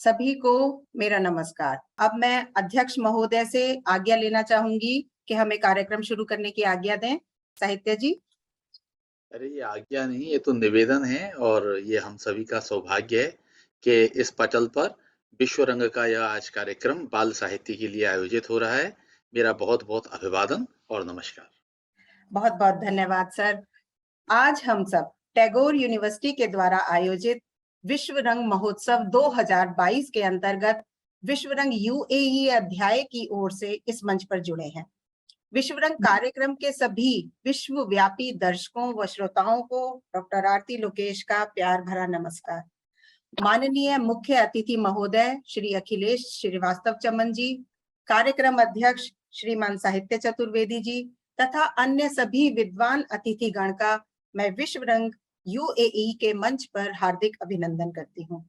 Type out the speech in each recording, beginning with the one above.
सभी को मेरा नमस्कार। अब मैं अध्यक्ष महोदय से आज्ञा लेना चाहूंगी कि हमें कार्यक्रम शुरू करने की आज्ञा दें। साहित्य जी। अरे ये आज्ञा नहीं, ये तो निवेदन है और ये हम सभी का सौभाग्य है कि इस पटल पर विश्व रंग का यह आज कार्यक्रम बाल साहित्य के लिए आयोजित हो रहा है। मेरा बहुत बहुत अभिवादन और नमस्कार। बहुत बहुत धन्यवाद सर। आज हम सब टैगोर यूनिवर्सिटी के द्वारा आयोजित विश्व रंग महोत्सव 2022 के अंतर्गत विश्व रंग यूएई अध्याय की ओर से इस मंच पर जुड़े हैं। विश्व रंग कार्यक्रम के सभी विश्वव्यापी दर्शकों व श्रोताओं को डॉक्टर आरती लोकेश का प्यार भरा नमस्कार। माननीय मुख्य अतिथि महोदय श्री अखिलेश श्रीवास्तव चमन जी, कार्यक्रम अध्यक्ष श्रीमान साहित्य चतुर्वेदी जी तथा अन्य सभी विद्वान अतिथिगण का मैं विश्व रंग यूएई के मंच पर हार्दिक अभिनंदन करती हूँ।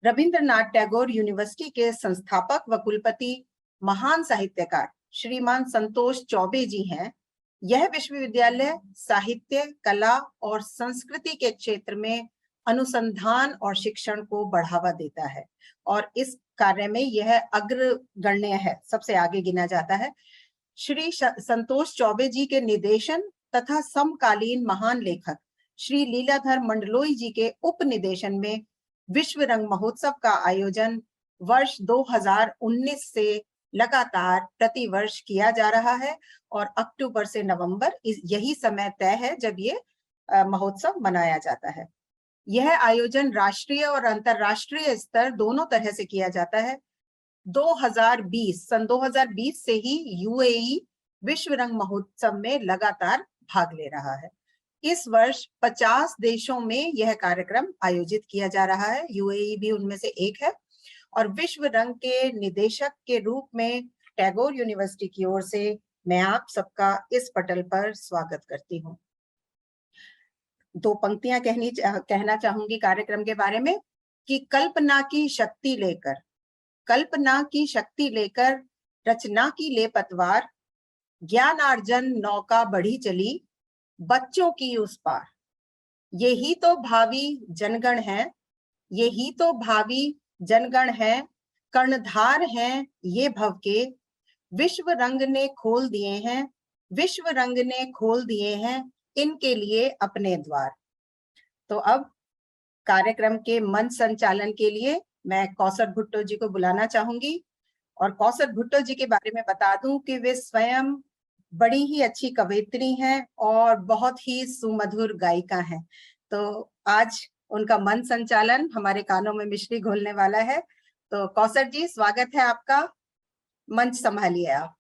रविंद्रनाथ टैगोर यूनिवर्सिटी के संस्थापक व कुलपति महान साहित्यकार श्रीमान संतोष चौबे जी हैं। यह विश्वविद्यालय साहित्य, कला और संस्कृति के क्षेत्र में अनुसंधान और शिक्षण को बढ़ावा देता है और इस कार्य में यह अग्रगण्य है, सबसे आगे गिना जाता है। श्री संतोष चौबे जी के निर्देशन तथा समकालीन महान लेखक श्री लीलाधर मंडलोई जी के उपनिदेशन में विश्व रंग महोत्सव का आयोजन वर्ष 2019 से लगातार प्रतिवर्ष किया जा रहा है और अक्टूबर से नवंबर यही समय तय है जब ये महोत्सव मनाया जाता है। यह आयोजन राष्ट्रीय और अंतरराष्ट्रीय स्तर दोनों तरह से किया जाता है। 2020 से ही यूएई विश्व रंग महोत्सव में लगातार भाग ले रहा है। इस वर्ष 50 देशों में यह कार्यक्रम आयोजित किया जा रहा है, यूएई भी उनमें से एक है। और विश्व रंग के निदेशक के रूप में टैगोर यूनिवर्सिटी की ओर से मैं आप सबका इस पटल पर स्वागत करती हूँ। दो पंक्तियां कहना चाहूंगी कार्यक्रम के बारे में कि कल्पना की शक्ति लेकर रचना की ले पतवार, ज्ञानार्जन नौका बढ़ी चली बच्चों की उस पार। यही तो भावी जनगण है, कर्णधार हैं ये भव के, विश्व रंग ने खोल दिए हैं इनके लिए अपने द्वार। तो अब कार्यक्रम के मंच संचालन के लिए मैं कौसर भुट्टो जी को बुलाना चाहूंगी और कौसर भुट्टो जी के बारे में बता दूं कि वे स्वयं बड़ी ही अच्छी कवयित्री हैं और बहुत ही सुमधुर गायिका हैं। तो आज उनका मंच संचालन हमारे कानों में मिश्री घोलने वाला है। तो कौसर जी, स्वागत है आपका, मंच संभालिए आप।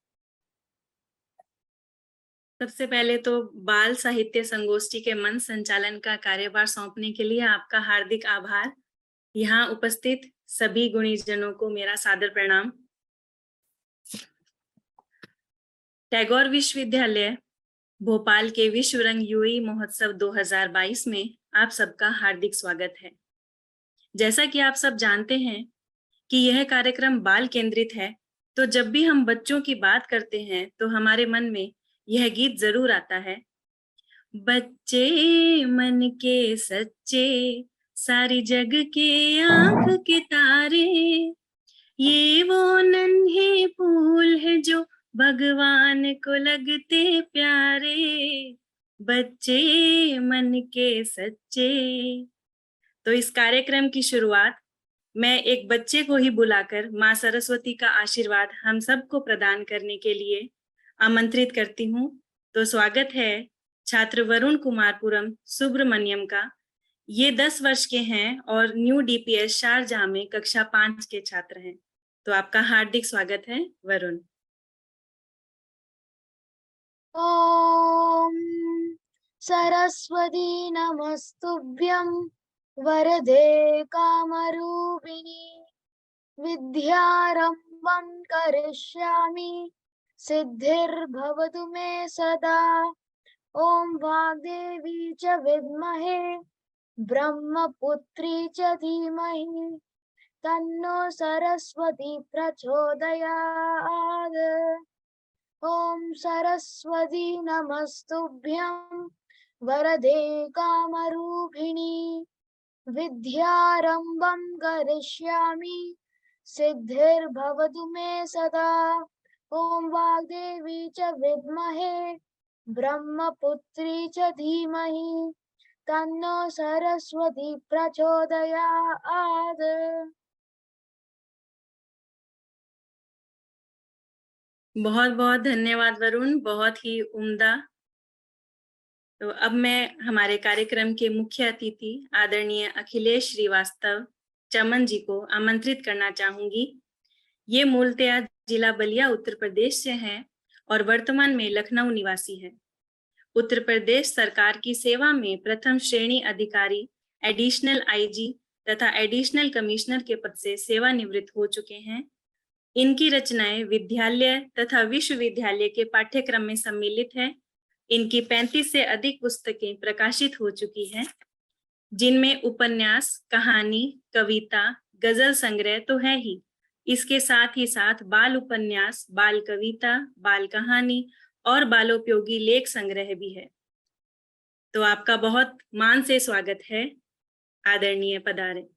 सबसे पहले तो बाल साहित्य संगोष्ठी के मंच संचालन का कार्यभार सौंपने के लिए आपका हार्दिक आभार। यहाँ उपस्थित सभी गुणीजनों को मेरा सादर प्रणाम। टैगोर विश्वविद्यालय भोपाल के विश्व रंग यूएई महोत्सव 2022 में आप सबका हार्दिक स्वागत है। जैसा कि आप सब जानते हैं कि यह कार्यक्रम बाल केंद्रित है, तो जब भी हम बच्चों की बात करते हैं तो हमारे मन में यह गीत जरूर आता है। बच्चे मन के सच्चे, सारी जग के आंख के तारे, ये वो नन्हे फूल है जो भगवान को लगते प्यारे, बच्चे मन के सच्चे। तो इस कार्यक्रम की शुरुआत मैं एक बच्चे को ही बुलाकर माँ सरस्वती का आशीर्वाद हम सबको प्रदान करने के लिए आमंत्रित करती हूँ। तो स्वागत है छात्र वरुण कुमारपुरम सुब्रमण्यम का। ये 10 वर्ष के हैं और न्यू डीपीएस शारजाह में कक्षा 5 के छात्र हैं। तो आपका हार्दिक स्वागत है वरुण। ओम सरस्वती नमस्तुभ्यं वरदे कामरूपिणी, विद्यारंभं करिष्यामि सिद्धिर्भवतु मे सदा। ओम वाग्देवी च विद्महे ब्रह्मपुत्री च धीमहि तन्नो सरस्वती प्रचोदयात्। ओम सरस्वती नमस्तुभ्यं वरदे कामरूपिणी, विद्यारम्भं करिष्यामि सिद्धिर्भवतु मे सदा। ॐ वाग्देवी च विद्महे ब्रह्मपुत्री च धीमहि तन्नो सरस्वती प्रचोदयात्। बहुत बहुत धन्यवाद वरुण, बहुत ही उम्दा। तो अब मैं हमारे कार्यक्रम के मुख्य अतिथि आदरणीय अखिलेश श्रीवास्तव चमन जी को आमंत्रित करना चाहूंगी। ये मूलतया जिला बलिया उत्तर प्रदेश से हैं और वर्तमान में लखनऊ निवासी हैं। उत्तर प्रदेश सरकार की सेवा में प्रथम श्रेणी अधिकारी, एडिशनल आईजी तथा एडिशनल कमिश्नर के पद से सेवानिवृत्त हो चुके हैं। इनकी रचनाएं विद्यालय तथा विश्वविद्यालय के पाठ्यक्रम में सम्मिलित है। इनकी 35 से अधिक पुस्तकें प्रकाशित हो चुकी हैं, जिनमें उपन्यास, कहानी, कविता, गजल संग्रह तो है ही, इसके साथ ही साथ बाल उपन्यास, बाल कविता, बाल कहानी और बालोपयोगी लेख संग्रह भी है। तो आपका बहुत मान से स्वागत है, आदरणीय पधारें।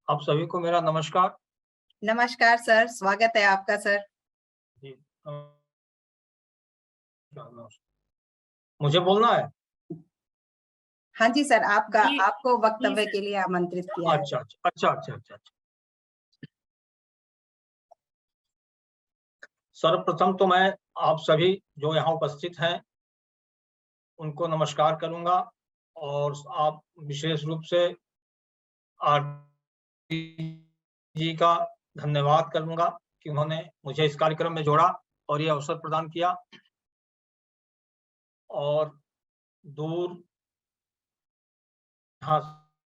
आप सभी को मेरा नमस्कार। नमस्कार सर, स्वागत है आपका सर। जी, मुझे बोलना है? हाँ जी सर, जी, आपको वक्तव्य सर। के लिए आमंत्रित किया है। अच्छा। सर्वप्रथम तो मैं आप सभी जो यहाँ उपस्थित हैं उनको नमस्कार करूंगा और आप विशेष रूप से आरती जी का धन्यवाद करूंगा कि उन्होंने मुझे इस कार्यक्रम में जोड़ा और ये अवसर प्रदान किया। और दूर यहाँ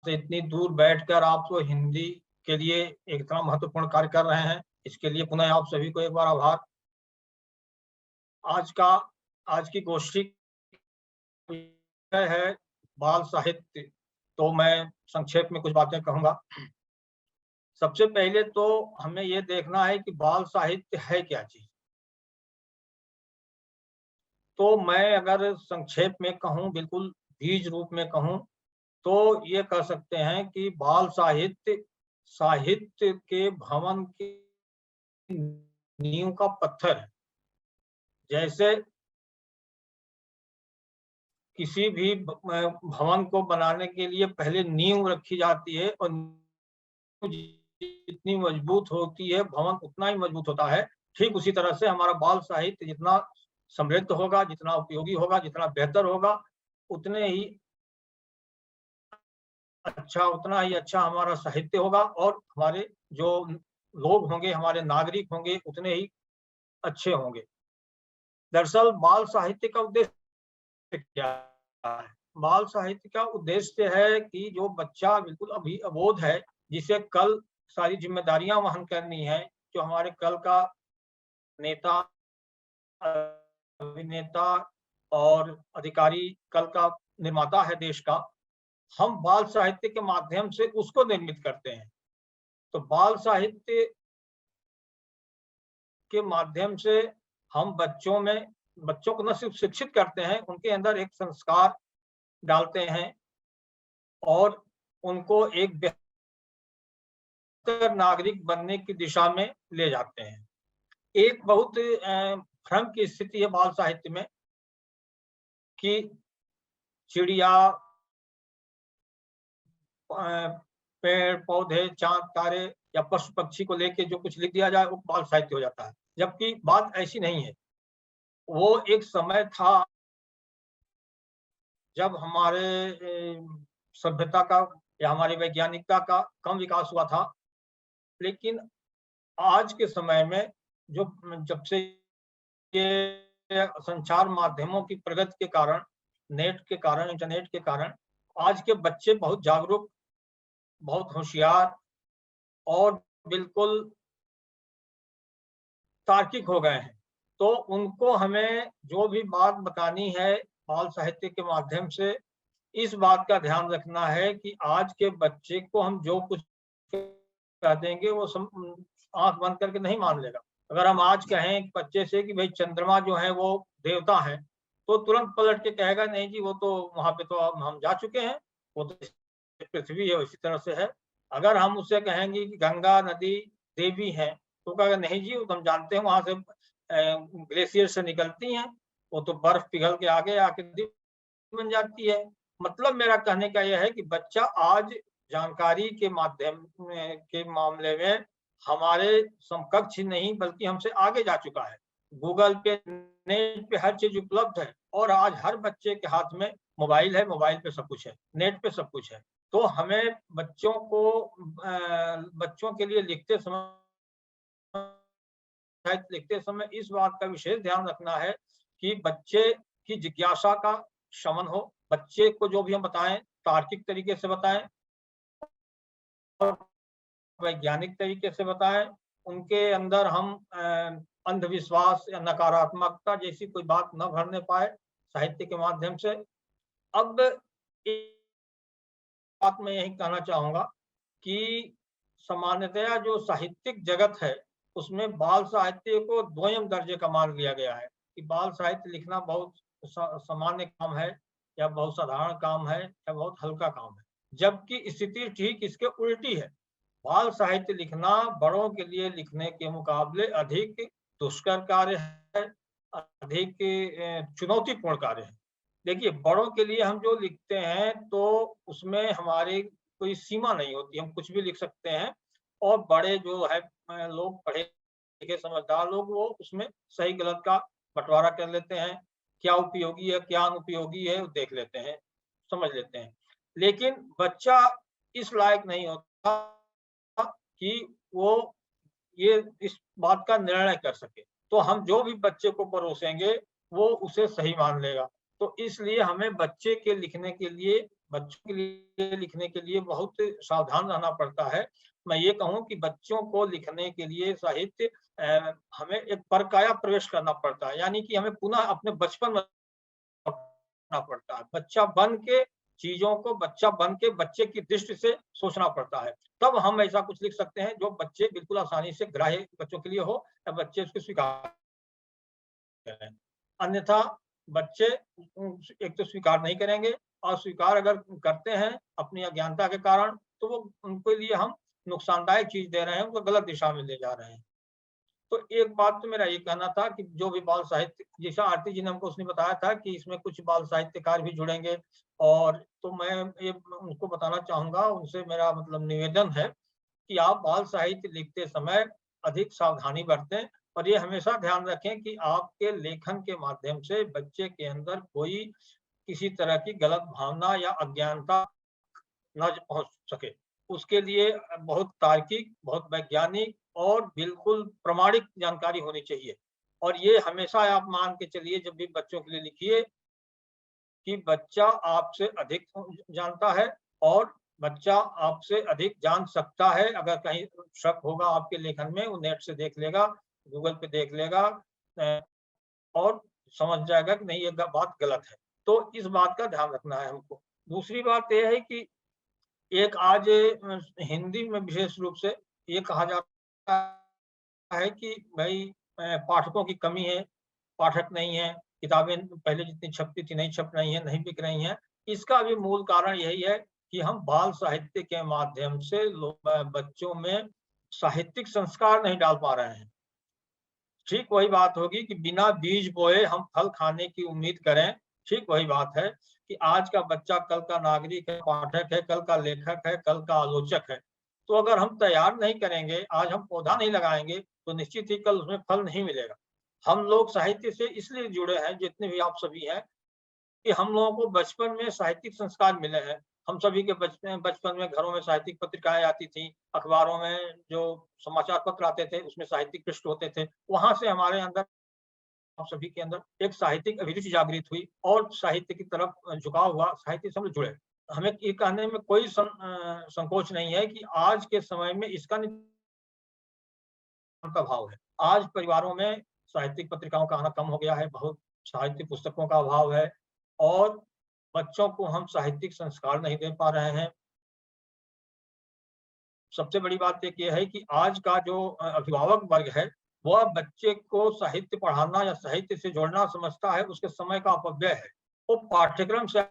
से इतनी दूर बैठकर आप तो हिंदी के लिए एक इतना महत्वपूर्ण कार्य कर रहे हैं, इसके लिए पुनः आप सभी को एक बार आभार। आज की गोष्ठी है बाल साहित्य, तो मैं संक्षेप में कुछ बातें कहूंगा। सबसे पहले तो हमें ये देखना है कि बाल साहित्य है क्या चीज। तो मैं अगर संक्षेप में कहूं, बिल्कुल बीज रूप में कहूं, तो ये कह सकते हैं कि बाल साहित्य के भवन की नींव का पत्थर है। जैसे किसी भी भवन को बनाने के लिए पहले नींव रखी जाती है और जितनी मजबूत होती है भवन उतना ही मजबूत होता है। ठीक उसी तरह से हमारा बाल साहित्य जितना समृद्ध होगा, जितना उपयोगी होगा, जितना बेहतर होगा, उतना ही अच्छा हमारा साहित्य होगा और हमारे जो लोग होंगे, हमारे नागरिक होंगे, उतने ही अच्छे होंगे। दरअसल बाल साहित्य का उद्देश्य क्या है? बाल साहित्य का उद्देश्य है कि जो बच्चा बिल्कुल अभी अबोध है, जिसे कल सारी जिम्मेदारियां वहन करनी है, जो हमारे कल का नेता, अभिनेता और अधिकारी, कल का निर्माता है देश का, हम बाल साहित्य के माध्यम से उसको निर्मित करते हैं। तो बाल साहित्य के माध्यम से हम बच्चों को न सिर्फ शिक्षित करते हैं, उनके अंदर एक संस्कार डालते हैं और उनको एक बेहतर नागरिक बनने की दिशा में ले जाते हैं। एक बहुत भ्रम की स्थिति है बाल साहित्य में कि चिड़िया, पेड़ पौधे, चांद तारे या पशु पक्षी को लेके जो कुछ लिख दिया जाए वो बाल साहित्य हो जाता है, जबकि बात ऐसी नहीं है। वो एक समय था जब हमारे सभ्यता का या हमारी वैज्ञानिकता का कम विकास हुआ था, लेकिन आज के समय में जब से ये संचार माध्यमों की प्रगति के कारण, नेट के कारण, इंटरनेट के कारण, आज के बच्चे बहुत जागरूक, बहुत होशियार और बिल्कुल तार्किक हो गए हैं। तो उनको हमें जो भी बात बतानी है बाल साहित्य के माध्यम से, इस बात का ध्यान रखना है कि आज के बच्चे को हम जो कुछ कह देंगे वो आंख बंद करके नहीं मान लेगा। अगर हम आज कहें बच्चे से कि भाई चंद्रमा जो है वो देवता है, तो तुरंत पलट के कहेगा नहीं जी वो तो वहां पे तो हम जा चुके हैं, वो तो पृथ्वी है, इसी तरह से है। अगर हम उससे कहेंगे कि गंगा नदी देवी है, तो कहेगा नहीं जी वो तो हम जानते हैं, वहां से ग्लेशियर से निकलती हैं, वो तो बर्फ पिघल के आगे आके बन जाती है। मतलब मेरा कहने का यह है कि बच्चा आज जानकारी के माध्यम के मामले में हमारे समकक्ष ही नहीं बल्कि हमसे आगे जा चुका है। गूगल पे, नेट पे हर चीज उपलब्ध है और आज हर बच्चे के हाथ में मोबाइल है, मोबाइल पे सब कुछ है, नेट पे सब कुछ है। तो हमें बच्चों को बच्चों के लिए लिखते समय इस बात का विशेष ध्यान रखना है कि बच्चे की जिज्ञासा का शमन हो। बच्चे को जो भी हम बताएं तार्किक तरीके से बताएं और वैज्ञानिक तरीके से बताएं। उनके अंदर हम अंधविश्वास या नकारात्मकता जैसी कोई बात न भरने पाए साहित्य के माध्यम से। अब एक बात मैं यही कहना चाहूंगा कि सामान्यतया जो साहित्यिक जगत है उसमें बाल साहित्य को द्वयम दर्जे का मान लिया गया है कि बाल साहित्य लिखना बहुत सामान्य काम है या बहुत साधारण काम है या बहुत हल्का काम है, जबकि स्थिति ठीक इसके उल्टी है। बाल साहित्य लिखना बड़ों के लिए लिखने के मुकाबले अधिक दुष्कर कार्य है, अधिक चुनौतीपूर्ण कार्य है। देखिए बड़ों के लिए हम जो लिखते हैं तो उसमें हमारी कोई सीमा नहीं होती, हम कुछ भी लिख सकते हैं और बड़े जो है लोग पढ़े लिखे समझदार लोग वो उसमें सही गलत का बंटवारा कर लेते हैं, क्या उपयोगी है क्या अनुपयोगी है वो देख लेते हैं, समझ लेते हैं। लेकिन बच्चा इस लायक नहीं होता कि वो ये इस बात का निर्णय कर सके, तो हम जो भी बच्चे को परोसेंगे वो उसे सही मान लेगा। तो इसलिए हमें बच्चे के लिखने के लिए बच्चों के लिए लिखने के लिए बहुत सावधान रहना पड़ता है। मैं ये कहूँ कि बच्चों को लिखने के लिए साहित्य हमें एक परकाया प्रवेश करना पड़ता है, यानी कि हमें पुनः अपने बचपन में पड़ता है। बच्चा बन के चीजों को बच्चा बन के बच्चे की दृष्टि से सोचना पड़ता है, तब हम ऐसा कुछ लिख सकते हैं जो बच्चे बिल्कुल आसानी से ग्राह्य बच्चों के लिए हो या बच्चे उसको स्वीकार करें। अन्यथा बच्चे एक तो स्वीकार नहीं करेंगे और स्वीकार अगर करते हैं अपनी अज्ञानता के कारण तो वो उनके लिए हम नुकसानदायक चीज दे रहे हैं, उनको गलत दिशा में ले जा रहे हैं। तो एक बात तो मेरा ये कहना था कि जो भी बाल साहित्य, जैसा आरती जी ने हमको उसने बताया था कि इसमें कुछ बाल साहित्यकार भी जुड़ेंगे, और तो मैं ये उनको बताना चाहूंगा, उनसे मेरा मतलब निवेदन है कि आप बाल साहित्य लिखते समय अधिक सावधानी बरतें और ये हमेशा ध्यान रखें कि आपके लेखन के माध्यम से बच्चे के अंदर कोई किसी तरह की गलत भावना या अज्ञानता न पहुंच सके। उसके लिए बहुत तार्किक, बहुत वैज्ञानिक और बिल्कुल प्रमाणिक जानकारी होनी चाहिए। और ये हमेशा आप मान के चलिए जब भी बच्चों के लिए लिखिए कि बच्चा आपसे अधिक जानता है और बच्चा आपसे अधिक जान सकता है। अगर कहीं शक होगा आपके लेखन में वो नेट से देख लेगा, गूगल पे देख लेगा और समझ जाएगा कि नहीं ये बात गलत है। तो इस बात का ध्यान रखना है हमको। दूसरी बात यह है कि एक आज हिंदी में विशेष रूप से ये कहा जाता है कि भाई पाठकों की कमी है, पाठक नहीं है, किताबें पहले जितनी छपती थी नहीं छप रही हैं, नहीं बिक रही हैं। इसका भी मूल कारण यही है कि हम बाल साहित्य के माध्यम से बच्चों में साहित्यिक संस्कार नहीं डाल पा रहे हैं। ठीक वही बात होगी कि बिना बीज बोए हम फल खाने की उम्मीद करें। ठीक वही बात है कि आज का बच्चा कल का नागरिक है, पाठक है, कल का लेखक है, कल का आलोचक है। तो अगर हम तैयार नहीं करेंगे, आज हम पौधा नहीं लगाएंगे तो निश्चित ही कल उसमें फल नहीं मिलेगा। हम लोग साहित्य से इसलिए जुड़े हैं, जितने भी आप सभी हैं, कि हम लोगों को बचपन में साहित्यिक संस्कार मिले हैं। हम सभी के बचपन में घरों में साहित्यिक पत्रिकाएं आती थी, अखबारों में जो समाचार पत्र आते थे उसमें साहित्यिक पृष्ठ होते थे। वहां से हमारे अंदर, आप सभी के अंदर एक साहित्यिक अभिरुचि जागृत हुई और साहित्य की तरफ झुकाव हुआ, साहित्य से हम जुड़े। हमें ये कहने में कोई संकोच नहीं है कि आज के समय में इसका अभाव है। आज परिवारों में साहित्यिक पत्रिकाओं का आना कम हो गया है, बहुत साहित्य पुस्तकों का अभाव है और बच्चों को हम साहित्यिक संस्कार नहीं दे पा रहे हैं। सबसे बड़ी बात एक ये है कि आज का जो अभिभावक वर्ग है वह बच्चे को साहित्य पढ़ाना या साहित्य से जोड़ना समझता है उसके समय का अपव्यय है, वो पाठ्यक्रम से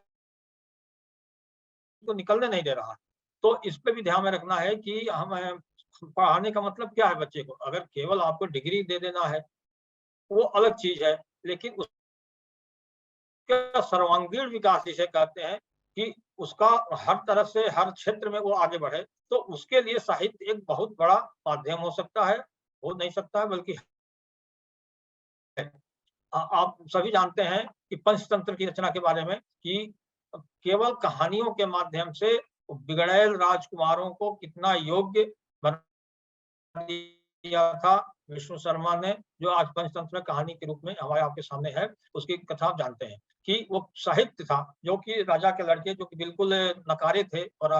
तो निकलने नहीं दे रहा है। तो इस पे भी ध्यान में रखना है कि हम पढ़ाने का मतलब क्या है बच्चे को। अगर केवल आपको डिग्री दे देना है वो अलग चीज है, लेकिन उसका सर्वांगीण विकास जिसे कहते हैं कि उसका हर तरह से हर क्षेत्र में वो आगे बढ़े, तो उसके लिए साहित्य एक बहुत बड़ा माध्यम हो सकता है, हो नहीं सकता है बल्कि आप सभी जानते हैं कि पंचतंत्र की रचना के बारे में कि केवल कहानियों के माध्यम से बिगड़ैल राजकुमारों को कितना योग्य बना दिया था विष्णु शर्मा ने, जो आज पंचतंत्र कहानी के रूप में हमारे आपके सामने है। उसकी कथा आप जानते हैं कि वो साहित्य था जो कि राजा के लड़के जो कि बिल्कुल नकारे थे और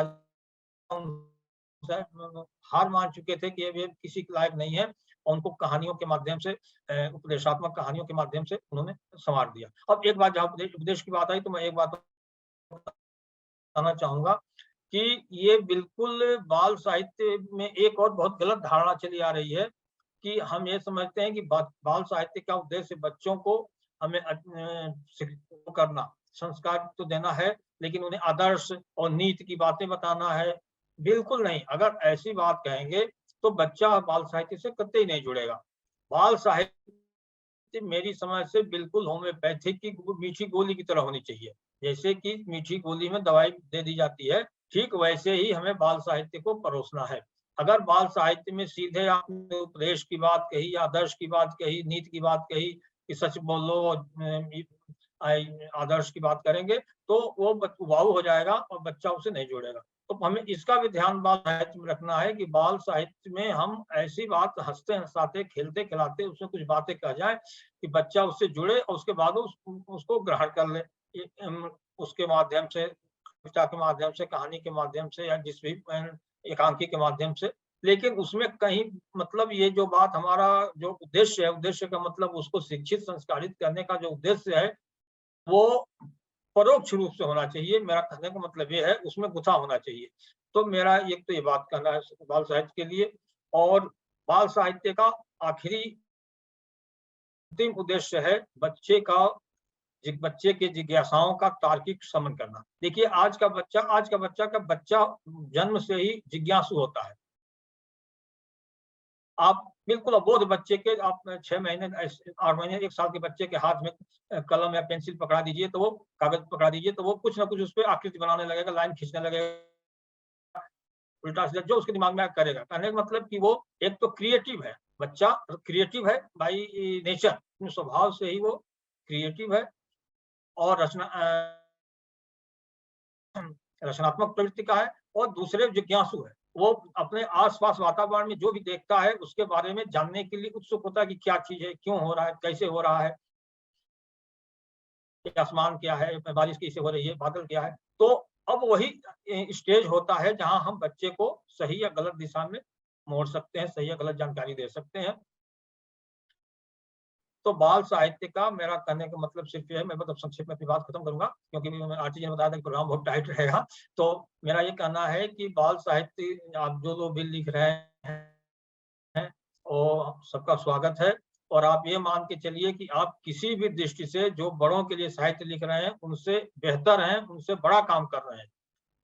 हार मान चुके थे कि ये किसी के लायक नहीं है, उनको कहानियों के माध्यम से उपदेशात्मक कहानियों के माध्यम से उन्होंने संवार दिया। अब एक बात जहाँ उपदेश की बात आई तो मैं एक बात बताना चाहूंगा कि ये बिल्कुल बाल साहित्य में एक और बहुत गलत धारणा चली आ रही है कि हम ये समझते हैं कि बाल साहित्य का उद्देश्य बच्चों को हमें करना, संस्कार तो देना है, लेकिन उन्हें आदर्श और नीति की बातें बताना है। बिल्कुल नहीं, अगर ऐसी बात कहेंगे तो बच्चा बाल साहित्य से कतई नहीं जुड़ेगा। बाल साहित्य मेरी समझ से बिल्कुल होम्योपैथिक की मीठी गोली की तरह होनी चाहिए। जैसे कि मीठी गोली में दवाई दे दी जाती है, ठीक वैसे ही हमें बाल साहित्य को परोसना है। अगर बाल साहित्य में सीधे आपने उपदेश की बात कही या आदर्श की बात कही, नीति की बात कही कि सच बोलो, आदर्श की बात करेंगे तो वो उबाऊ हो जाएगा और बच्चा उसे नहीं जोड़ेगा। तो हमें इसका भी ध्यान बाल साहित्य में रखना है कि बाल साहित्य में हम ऐसी बात हंसते हंसाते खेलते खिलाते उसमें कुछ बातें कह जाए कि बच्चा उससे जुड़े और उसके बाद उसको ग्रहण कर ले। उसके माध्यम से, कविता के माध्यम से, कहानी के माध्यम से या जिस भी एकांकी के माध्यम से, लेकिन उसमें कहीं मतलब ये जो बात हमारा जो उद्देश्य है, उद्देश्य का मतलब उसको शिक्षित संस्कारित करने का जो उद्देश्य है वो परोक्ष रूप से होना चाहिए। मेरा कहने का मतलब ये है उसमें गुथा होना चाहिए। तो मेरा एक तो ये बात कहना है बाल साहित्य के लिए। और बाल साहित्य का आखिरी अंतिम उद्देश्य है बच्चे के जिज्ञासाओं का तार्किक शमन करना। देखिए आज का बच्चा जन्म से ही जिज्ञासु होता है। आप बिल्कुल अबोध बच्चे के आप 6 महीने 8 महीने 1 साल के बच्चे के हाथ में कलम या पेंसिल पकड़ा दीजिए तो वो कागज पकड़ा दीजिए तो वो कुछ ना कुछ उस पे आकृति बनाने लगेगा, लाइन खींचने लगेगा, उल्टा सीधा जो उसके दिमाग में करेगा। कहने का मतलब कि वो एक तो क्रिएटिव है, बच्चा क्रिएटिव है बाई नेचर, स्वभाव से ही वो क्रिएटिव है और रचनात्मक प्रवृत्ति का है और दूसरे जिज्ञासु है। वो अपने आसपास वातावरण में जो भी देखता है उसके बारे में जानने के लिए उत्सुक होता है कि क्या चीज है, क्यों हो रहा है, कैसे हो रहा है, आसमान क्या है, बारिश कैसे हो रही है, बादल क्या है। तो अब वही स्टेज होता है जहां हम बच्चे को सही या गलत दिशा में मोड़ सकते हैं, सही या गलत जानकारी दे सकते हैं। तो बाल साहित्य का मेरा कहने का मतलब सिर्फ ये है, मैं मतलब संक्षेप में अपनी बात खत्म करूंगा क्योंकि मैं आरती जी ने बताया था कि प्रोग्राम बहुत टाइट रहेगा। तो मेरा ये कहना है कि बाल साहित्य आप जो लोग भी लिख रहे हैं और सबका स्वागत है। और आप ये मान के चलिए कि आप किसी भी दृष्टि से जो बड़ों के लिए साहित्य लिख रहे हैं उनसे बेहतर हैं, उनसे बड़ा काम कर रहे हैं।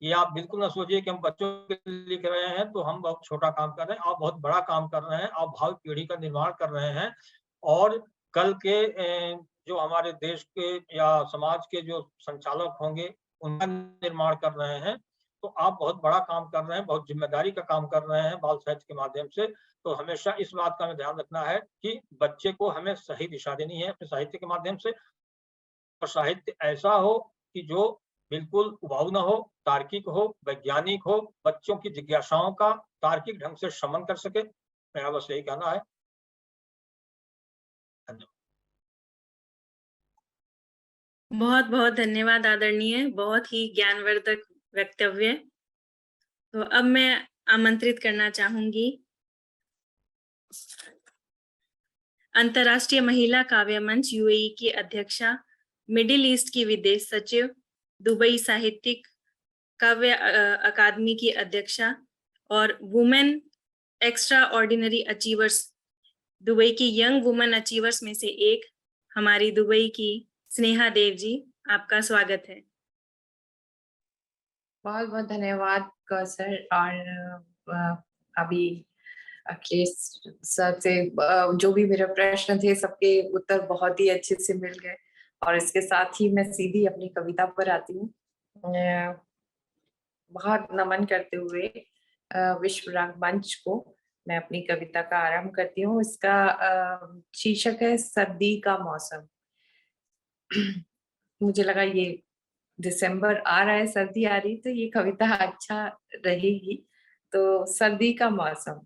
ये आप बिल्कुल ना सोचिए कि हम बच्चों के लिए लिख रहे हैं तो हम बहुत छोटा काम कर रहे हैं। आप बहुत बड़ा काम कर रहे हैं, आप भावी पीढ़ी का निर्माण कर रहे हैं और कल के जो हमारे देश के या समाज के जो संचालक होंगे उनका निर्माण कर रहे हैं। तो आप बहुत बड़ा काम कर रहे हैं, बहुत जिम्मेदारी का काम कर रहे हैं बाल साहित्य के माध्यम से। तो हमेशा इस बात का हमें ध्यान रखना है कि बच्चे को हमें सही दिशा देनी है अपने साहित्य के माध्यम से और साहित्य ऐसा हो कि जो बिल्कुल उबाऊ न हो, तार्किक हो, वैज्ञानिक हो, बच्चों की जिज्ञासाओं का तार्किक ढंग से शमन कर सके। मेरा बस यही कहना है। बहुत बहुत धन्यवाद आदरणीय, बहुत ही ज्ञानवर्धक वक्तव्य। तो अब मैं आमंत्रित करना चाहूंगी अंतर्राष्ट्रीय महिला काव्य मंच यूएई की अध्यक्षा, मिडिल ईस्ट की विदेश सचिव, दुबई साहित्यिक काव्य अकादमी की अध्यक्षा और women extra ordinary achievers Dubai की यंग वुमन अचीवर्स में से एक हमारी दुबई की स्नेहा देव जी, आपका स्वागत है। बहुत बहुत धन्यवाद सर। और अभी अखिलेश सर से जो भी मेरे प्रश्न थे सबके उत्तर बहुत ही अच्छे से मिल गए, और इसके साथ ही मैं सीधी अपनी कविता पर आती हूँ। बहुत नमन करते हुए विश्व रंगमंच को मैं अपनी कविता का आरंभ करती हूँ। इसका शीर्षक है सर्दी का मौसम। मुझे लगा ये दिसंबर आ रहा है, सर्दी आ रही, तो ये कविता अच्छा रहेगी। तो सर्दी का मौसम।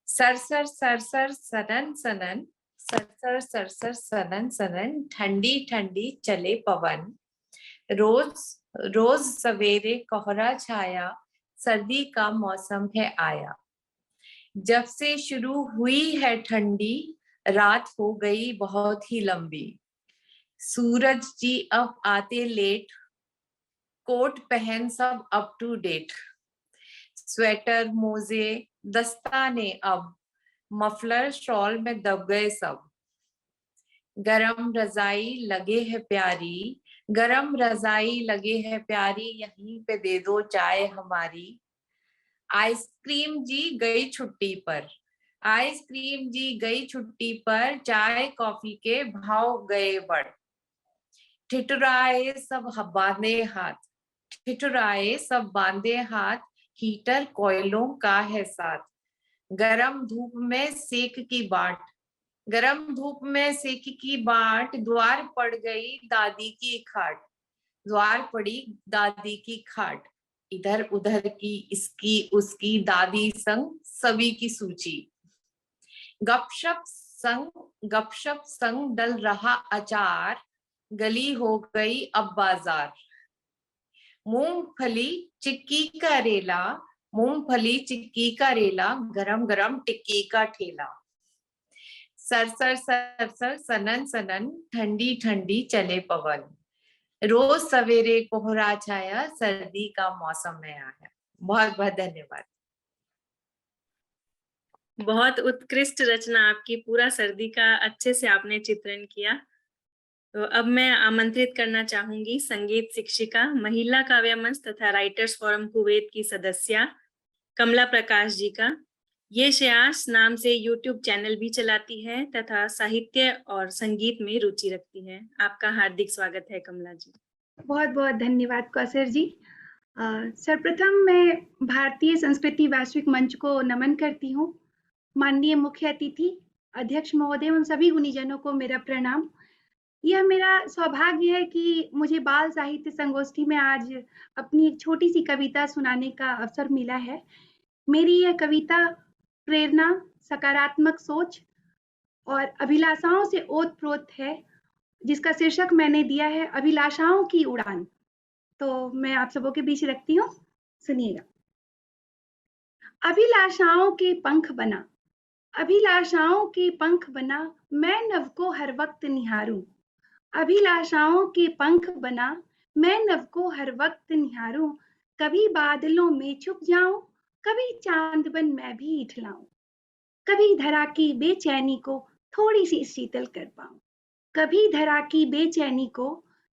सरसर सरसर सनन सनन, सरसर सरसर सनन सनन, ठंडी ठंडी चले पवन, रोज रोज सवेरे कोहरा छाया, सर्दी का मौसम है आया। जब से शुरू हुई है ठंडी, रात हो गई बहुत ही लंबी, सूरज जी अब आते लेट, कोट पहन सब अप टू डेट, स्वेटर मोजे दस्ताने अब, मफलर शॉल में दब गए सब, गरम रजाई लगे है प्यारी, गरम रजाई लगे है प्यारी, यहीं पे दे दो चाय हमारी, आइसक्रीम जी गई छुट्टी पर, आइसक्रीम जी गई छुट्टी पर, चाय कॉफी के भाव गए बढ़, ठिठुराए सब बांधे हाथ, ठिठुराए सब बांधे हाथ, हीटर कोयलों का है साथ, गरम धूप में सेक की बाट, गरम धूप में सेक की बाट, द्वार पड़ गई दादी की खाट, द्वार पड़ी दादी की खाट, इधर उधर की इसकी उसकी दादी संग सभी की सूची, गपशप संग डल रहा अचार, गली हो गई अब बाजार, मूंगफली चिक्की का रेला, मूंगफली चिक्की का रेला, गरम गरम टिक्की का ठेला, सरसर सरसर सनन सनन, ठंडी ठंडी चले पवन, रोज सवेरे कोहरा छाया, सर्दी का मौसम में आया। बहुत बहुत धन्यवाद। बहुत उत्कृष्ट रचना आपकी, पूरा सर्दी का अच्छे से आपने चित्रण किया। तो अब मैं आमंत्रित करना चाहूंगी संगीत शिक्षिका, महिला काव्य मंच तथा राइटर्स फोरम कुवैत की सदस्या कमला प्रकाश जी का। ये शयास नाम से यूट्यूब चैनल भी चलाती है तथा साहित्य और संगीत में रुचि रखती है। आपका हार्दिक स्वागत है कमला जी। बहुत बहुत धन्यवाद कौसर जी। सर्वप्रथम मैं भारतीय संस्कृति वैश्विक मंच को नमन करती हूँ। माननीय मुख्य अतिथि, अध्यक्ष महोदय एवं सभी गुणीजनों को मेरा प्रणाम। यह मेरा सौभाग्य है कि मुझे बाल साहित्य संगोष्ठी में आज अपनी एक छोटी सी कविता सुनाने का अवसर मिला है। मेरी यह कविता प्रेरणा, सकारात्मक सोच और अभिलाषाओं से ओतप्रोत है, जिसका शीर्षक मैंने दिया है अभिलाषाओं की उड़ान। तो मैं आप सबों के बीच रखती हूँ, सुनिएगा। अभिलाषाओं के पंख बना, अभिलाषाओं के पंख बना, मैं नभ को हर वक्त निहारूं, अभिलाषाओं के पंख बना, मैं नभ को हर वक्त निहारूं, कभी बादलों में छुप जाऊं, कभी चांद बन मैं भी इठलाऊं, कभी धरा की बेचैनी को थोड़ी सी शीतल कर पाऊं, कभी धरा की बेचैनी को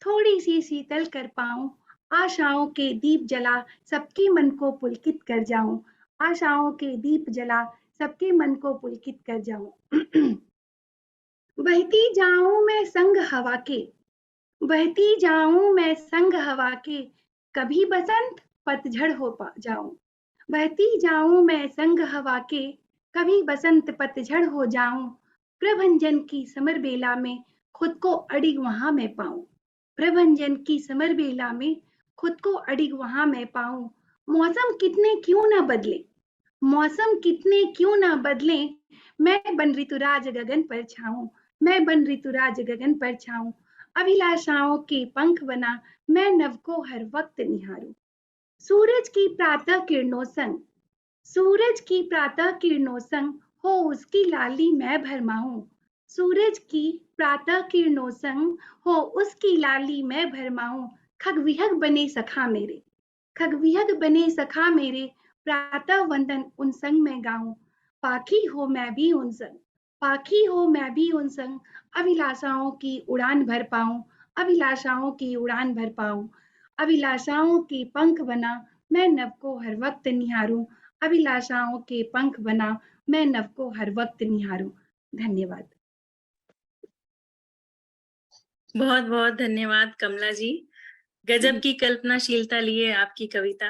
थोड़ी सी शीतल कर पाऊं, आशाओं के दीप जला सबके मन को पुलकित कर जाऊं, आशाओं के दीप जला सबके मन को पुलकित कर जाऊं। बहती जाऊं मैं संग हवा के, बहती जाऊं मैं संग हवा के, कभी बसंत पतझड़ हो जाऊं, बहती जाऊं मैं संग हवा के, कभी बसंत पतझड़ हो जाऊं, प्रभंजन की समर बेला में खुद को अडिग वहां मैं पाऊं, प्रभंजन की समर बेला में खुद को अडिग वहां मैं पाऊं, मौसम कितने क्यों ना बदले, मौसम कितने क्यों ना बदले, मैं बन ऋतुराज गगन पर छाऊं, मैं बन ऋतुराज गगन पर छाऊं, अभिलाषाओं के पंख बना, मैं नभ को हर वक्त निहारूं, सूरज की प्रातः किरणों संग, सूरज की प्रातः किरणों संग हो उसकी लाली मैं भरमाऊं, सूरज की प्रातः किरणों संग हो उसकी लाली मैं भरमाऊं, खग विहग बने सखा मेरे, खग विहग बने सखा मेरे, प्रातः वंदन उन संग मैं गाऊं, पाखी हो मैं भी उन संग, पाखी हो मैं भी उन संग, अभिलाषाओं की उड़ान भर पाऊं, अभिलाषाओं की उड़ान भर पाऊं। अभिलाषाओं की पंख बना मैं नभ को हर वक्त निहारूं, अभिलाषाओं के पंख बना मैं नभ को हर वक्त निहारूं। धन्यवाद। बहुत बहुत धन्यवाद कमला जी, गजब की कल्पनाशीलता लिए आपकी कविता।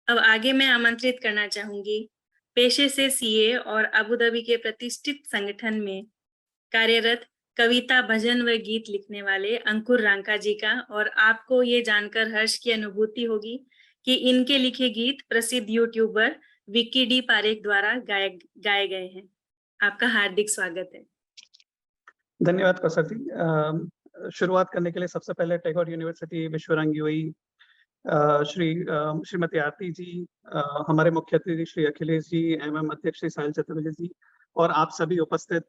अब आगे मैं आमंत्रित करना चाहूंगी पेशे से सीए और अबू धाबी के प्रतिष्ठित संगठन में कार्यरत कविता, भजन व गीत लिखने वाले अंकुर रांका जी का। और आपको ये जानकर हर्ष की अनुभूति होगी कि इनके लिखे गीत प्रसिद्ध यूट्यूबर विक्की डी पारेख द्वारा गाए गए हैं। आपका हार्दिक स्वागत है। धन्यवाद कौसर जी। शुरुआत करने के लिए सबसे पहले टैगोर यूनिवर्सिटी विश्वरंग यूएई श्रीमती आरती जी, हमारे मुख्य अतिथि श्री अखिलेश जी, एमएम अध्यक्ष श्री साहिल चतुर्वेदी जी और आप सभी उपस्थित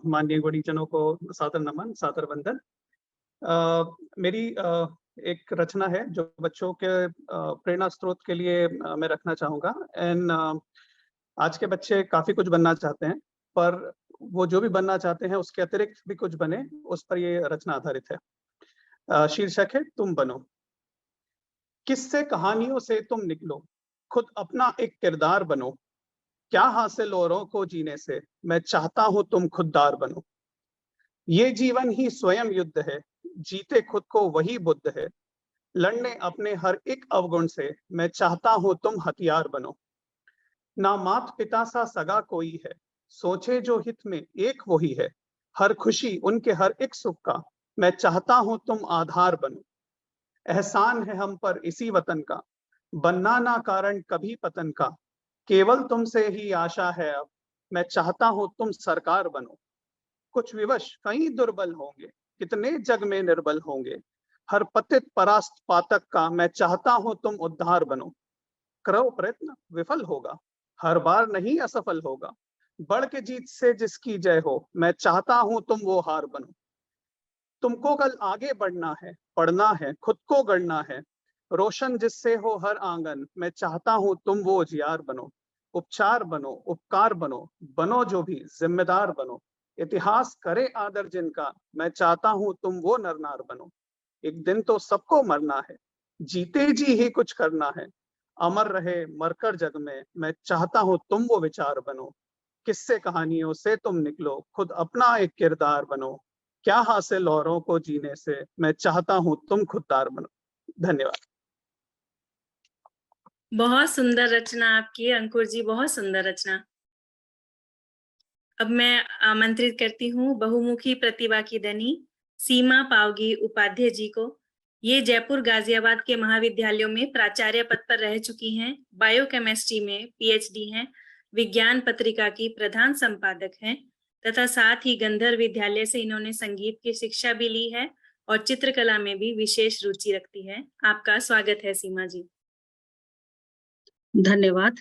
माननीय गुणीजनों को सादर नमन, सादर वंदन। मेरी एक रचना है जो बच्चों के प्रेरणा स्रोत के लिए मैं रखना चाहूँगा। आज के बच्चे काफ़ी कुछ बनना चाहते हैं, पर वो जो भी बनना चाहते हैं उसके अतिरिक्त भी कुछ बने, उस पर ये रचना आधारित है। शीर्षक है तुम बनो। किस्से कहानियों से तुम निकलो, खुद अपना एक किरदार बनो। क्या हासिल औरों को जीने से, मैं चाहता हूं तुम खुददार बनो। ये जीवन ही स्वयं युद्ध है, जीते खुद को वही बुद्ध है। लड़ने अपने हर एक अवगुण से, मैं चाहता हूं तुम हथियार बनो। ना मात पिता सा सगा कोई है, सोचे जो हित में एक वही है। हर खुशी उनके हर एक सुख का, मैं चाहता हूं तुम आधार बनो। एहसान है हम पर इसी वतन का, बनना ना कारण कभी पतन का। केवल तुमसे ही आशा है अब, मैं चाहता हूं तुम सरकार बनो। कुछ विवश कई दुर्बल होंगे, कितने जग में निर्बल होंगे। हर पतित परास्त पातक का, मैं चाहता हूं तुम उद्धार बनो। करो प्रयत्न विफल होगा, हर बार नहीं असफल होगा। बढ़ के जीत से जिसकी जय हो, मैं चाहता हूं तुम वो हार बनो। तुमको कल आगे बढ़ना है, पढ़ना है, खुद को गढ़ना है। रोशन जिससे हो हर आंगन, मैं चाहता हूं तुम वो उजियार बनो। उपचार बनो, उपकार बनो, बनो जो भी जिम्मेदार बनो। इतिहास करे आदर जिनका, मैं चाहता हूं तुम वो नरनार बनो। एक दिन तो सबको मरना है, जीते जी ही कुछ करना है। अमर रहे मरकर जग में, मैं चाहता हूं तुम वो विचार बनो। किस्से कहानियों से तुम निकलो, खुद अपना एक किरदार बनो। क्या हासिल औरों को जीने से, मैं चाहता हूं तुम खुददार बनो। धन्यवाद। बहुत सुंदर रचना आपकी अंकुर जी, बहुत सुंदर रचना। अब मैं आमंत्रित करती हूँ बहुमुखी प्रतिभा की धनी सीमा पावगी उपाध्याय जी को। ये जयपुर गाजियाबाद के महाविद्यालयों में प्राचार्य पद पर रह चुकी हैं, बायोकेमिस्ट्री में पीएचडी हैं, विज्ञान पत्रिका की प्रधान संपादक हैं तथा साथ ही गंधर्व विद्यालय से इन्होंने संगीत की शिक्षा भी ली है और चित्रकला में भी विशेष रुचि रखती है। आपका स्वागत है सीमा जी। धन्यवाद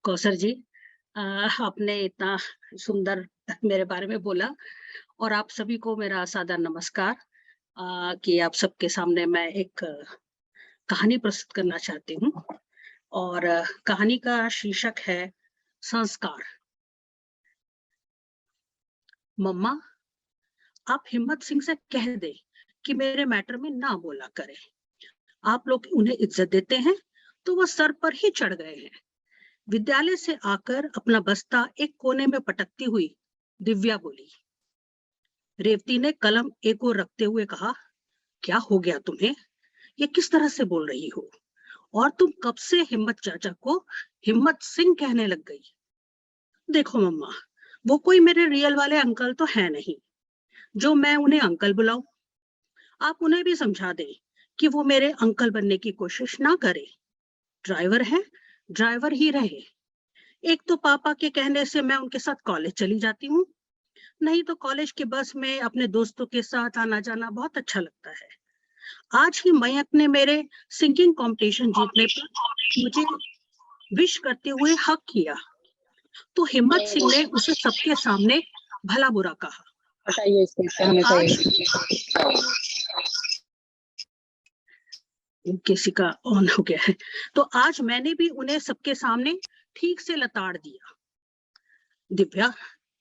कौसर जी, आपने इतना सुंदर मेरे बारे में बोला और आप सभी को मेरा सादर नमस्कार। कि आप सबके सामने मैं एक कहानी प्रस्तुत करना चाहती हूँ और कहानी का शीर्षक है संस्कार। मम्मा, आप हिम्मत सिंह से कह दे कि मेरे मैटर में ना बोला करे। आप लोग उन्हें इज्जत देते हैं तो वो सर पर ही चढ़ गए हैं। विद्यालय से आकर अपना बस्ता एक कोने में पटकती हुई दिव्या बोली। रेवती ने कलम एक ओर रखते हुए कहा, क्या हो गया तुम्हें? ये किस तरह से बोल रही हो? और तुम कब से हिम्मत चाचा को हिम्मत सिंह कहने लग गई? देखो मम्मा, वो कोई मेरे रियल वाले अंकल तो है नहीं जो मैं उन्हें अंकल बुलाऊं। आप उन्हें भी समझा दें कि वो मेरे अंकल बनने की कोशिश ना करे। ड्राइवर है, ड्राइवर ही रहे। एक तो पापा के कहने से मैं उनके साथ कॉलेज चली जाती हूँ, नहीं तो कॉलेज के बस में अपने दोस्तों के साथ आना जाना बहुत अच्छा लगता है। आज ही मयंक ने मेरे सिंगिंग कंपटीशन जीतने पर मुझे विश करते हुए हक किया तो हिम्मत सिंह ने उसे सबके सामने भला बुरा कहा। किसी का ऑन हो गया है तो आज मैंने भी उन्हें सबके सामने ठीक से लताड़ दिया। दिव्या,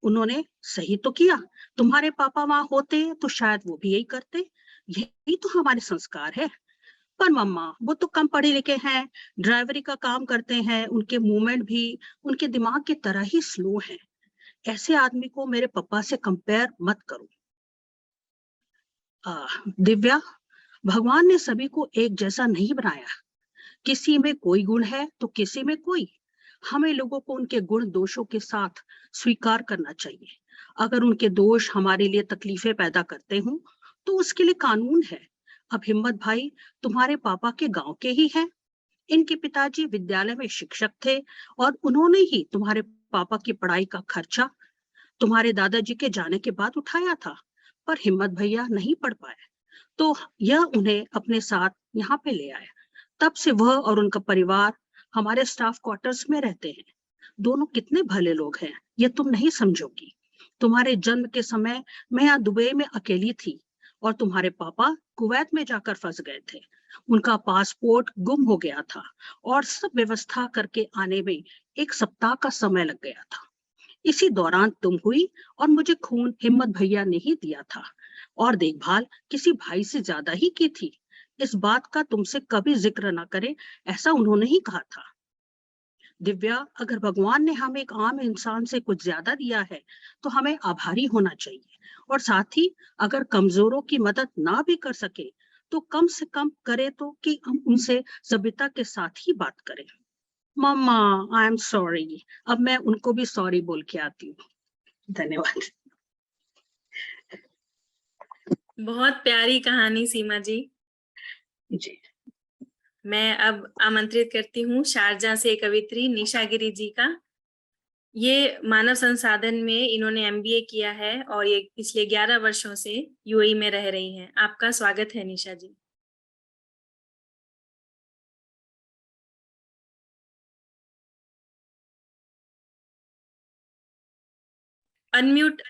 उन्होंने सही तो किया, तुम्हारे पापा वहां होते तो शायद वो भी यही करते, यही तो हमारे संस्कार है। पर मम्मा वो तो कम पढ़े लिखे हैं, ड्राइवरी का काम करते हैं, उनके मूवमेंट भी उनके दिमाग की तरह ही स्लो है। ऐसे आदमी को मेरे पापा से कंपेयर मत करो। दिव्या, भगवान ने सभी को एक जैसा नहीं बनाया, किसी में कोई गुण है तो किसी में कोई। हमें लोगों को उनके गुण दोषों के साथ स्वीकार करना चाहिए। अगर उनके दोष हमारे लिए तकलीफें पैदा करते हों तो उसके लिए कानून है। अब हिम्मत भाई तुम्हारे पापा के गांव के ही हैं। इनके पिताजी विद्यालय में शिक्षक थे और उन्होंने ही तुम्हारे पापा की पढ़ाई का खर्चा तुम्हारे दादाजी के जाने के बाद उठाया था। पर हिम्मत भैया नहीं पढ़ पाए तो यह उन्हें अपने साथ यहाँ पे ले आया। तब से वह और उनका परिवार हमारे स्टाफ क्वार्टर्स में रहते हैं। दोनों कितने भले लोग हैं, ये तुम नहीं समझोगी। तुम्हारे जन्म के समय मैं यहाँ दुबई में अकेली थी और तुम्हारे पापा कुवैत में जाकर फंस गए थे। उनका पासपोर्ट गुम हो गया था और सब व्यवस्था करके आने में 1 सप्ताह का समय लग गया था। इसी दौरान तुम हुई और मुझे खून हिम्मत भैया ने ही दिया था और देखभाल किसी भाई से ज्यादा ही की थी। इस बात का तुमसे कभी जिक्र ना करे, ऐसा उन्होंने ही कहा था। दिव्या, अगर भगवान ने हमें एक आम इंसान से कुछ ज्यादा दिया है तो हमें आभारी होना चाहिए, और साथ ही अगर कमजोरों की मदद ना भी कर सके तो कम से कम करे तो कि हम उनसे सभ्यता के साथ ही बात करें। मम्मा, आई एम सॉरी। अब मैं उनको भी सॉरी बोल के आती हूँ। धन्यवाद। बहुत प्यारी कहानी सीमा जी। जी, मैं अब आमंत्रित करती हूँ शारजा से कवित्री निशा गिरी जी का। ये मानव संसाधन में इन्होंने MBA किया है और ये पिछले 11 वर्षों से UAE में रह रही हैं। आपका स्वागत है निशा जी। अनम्यूट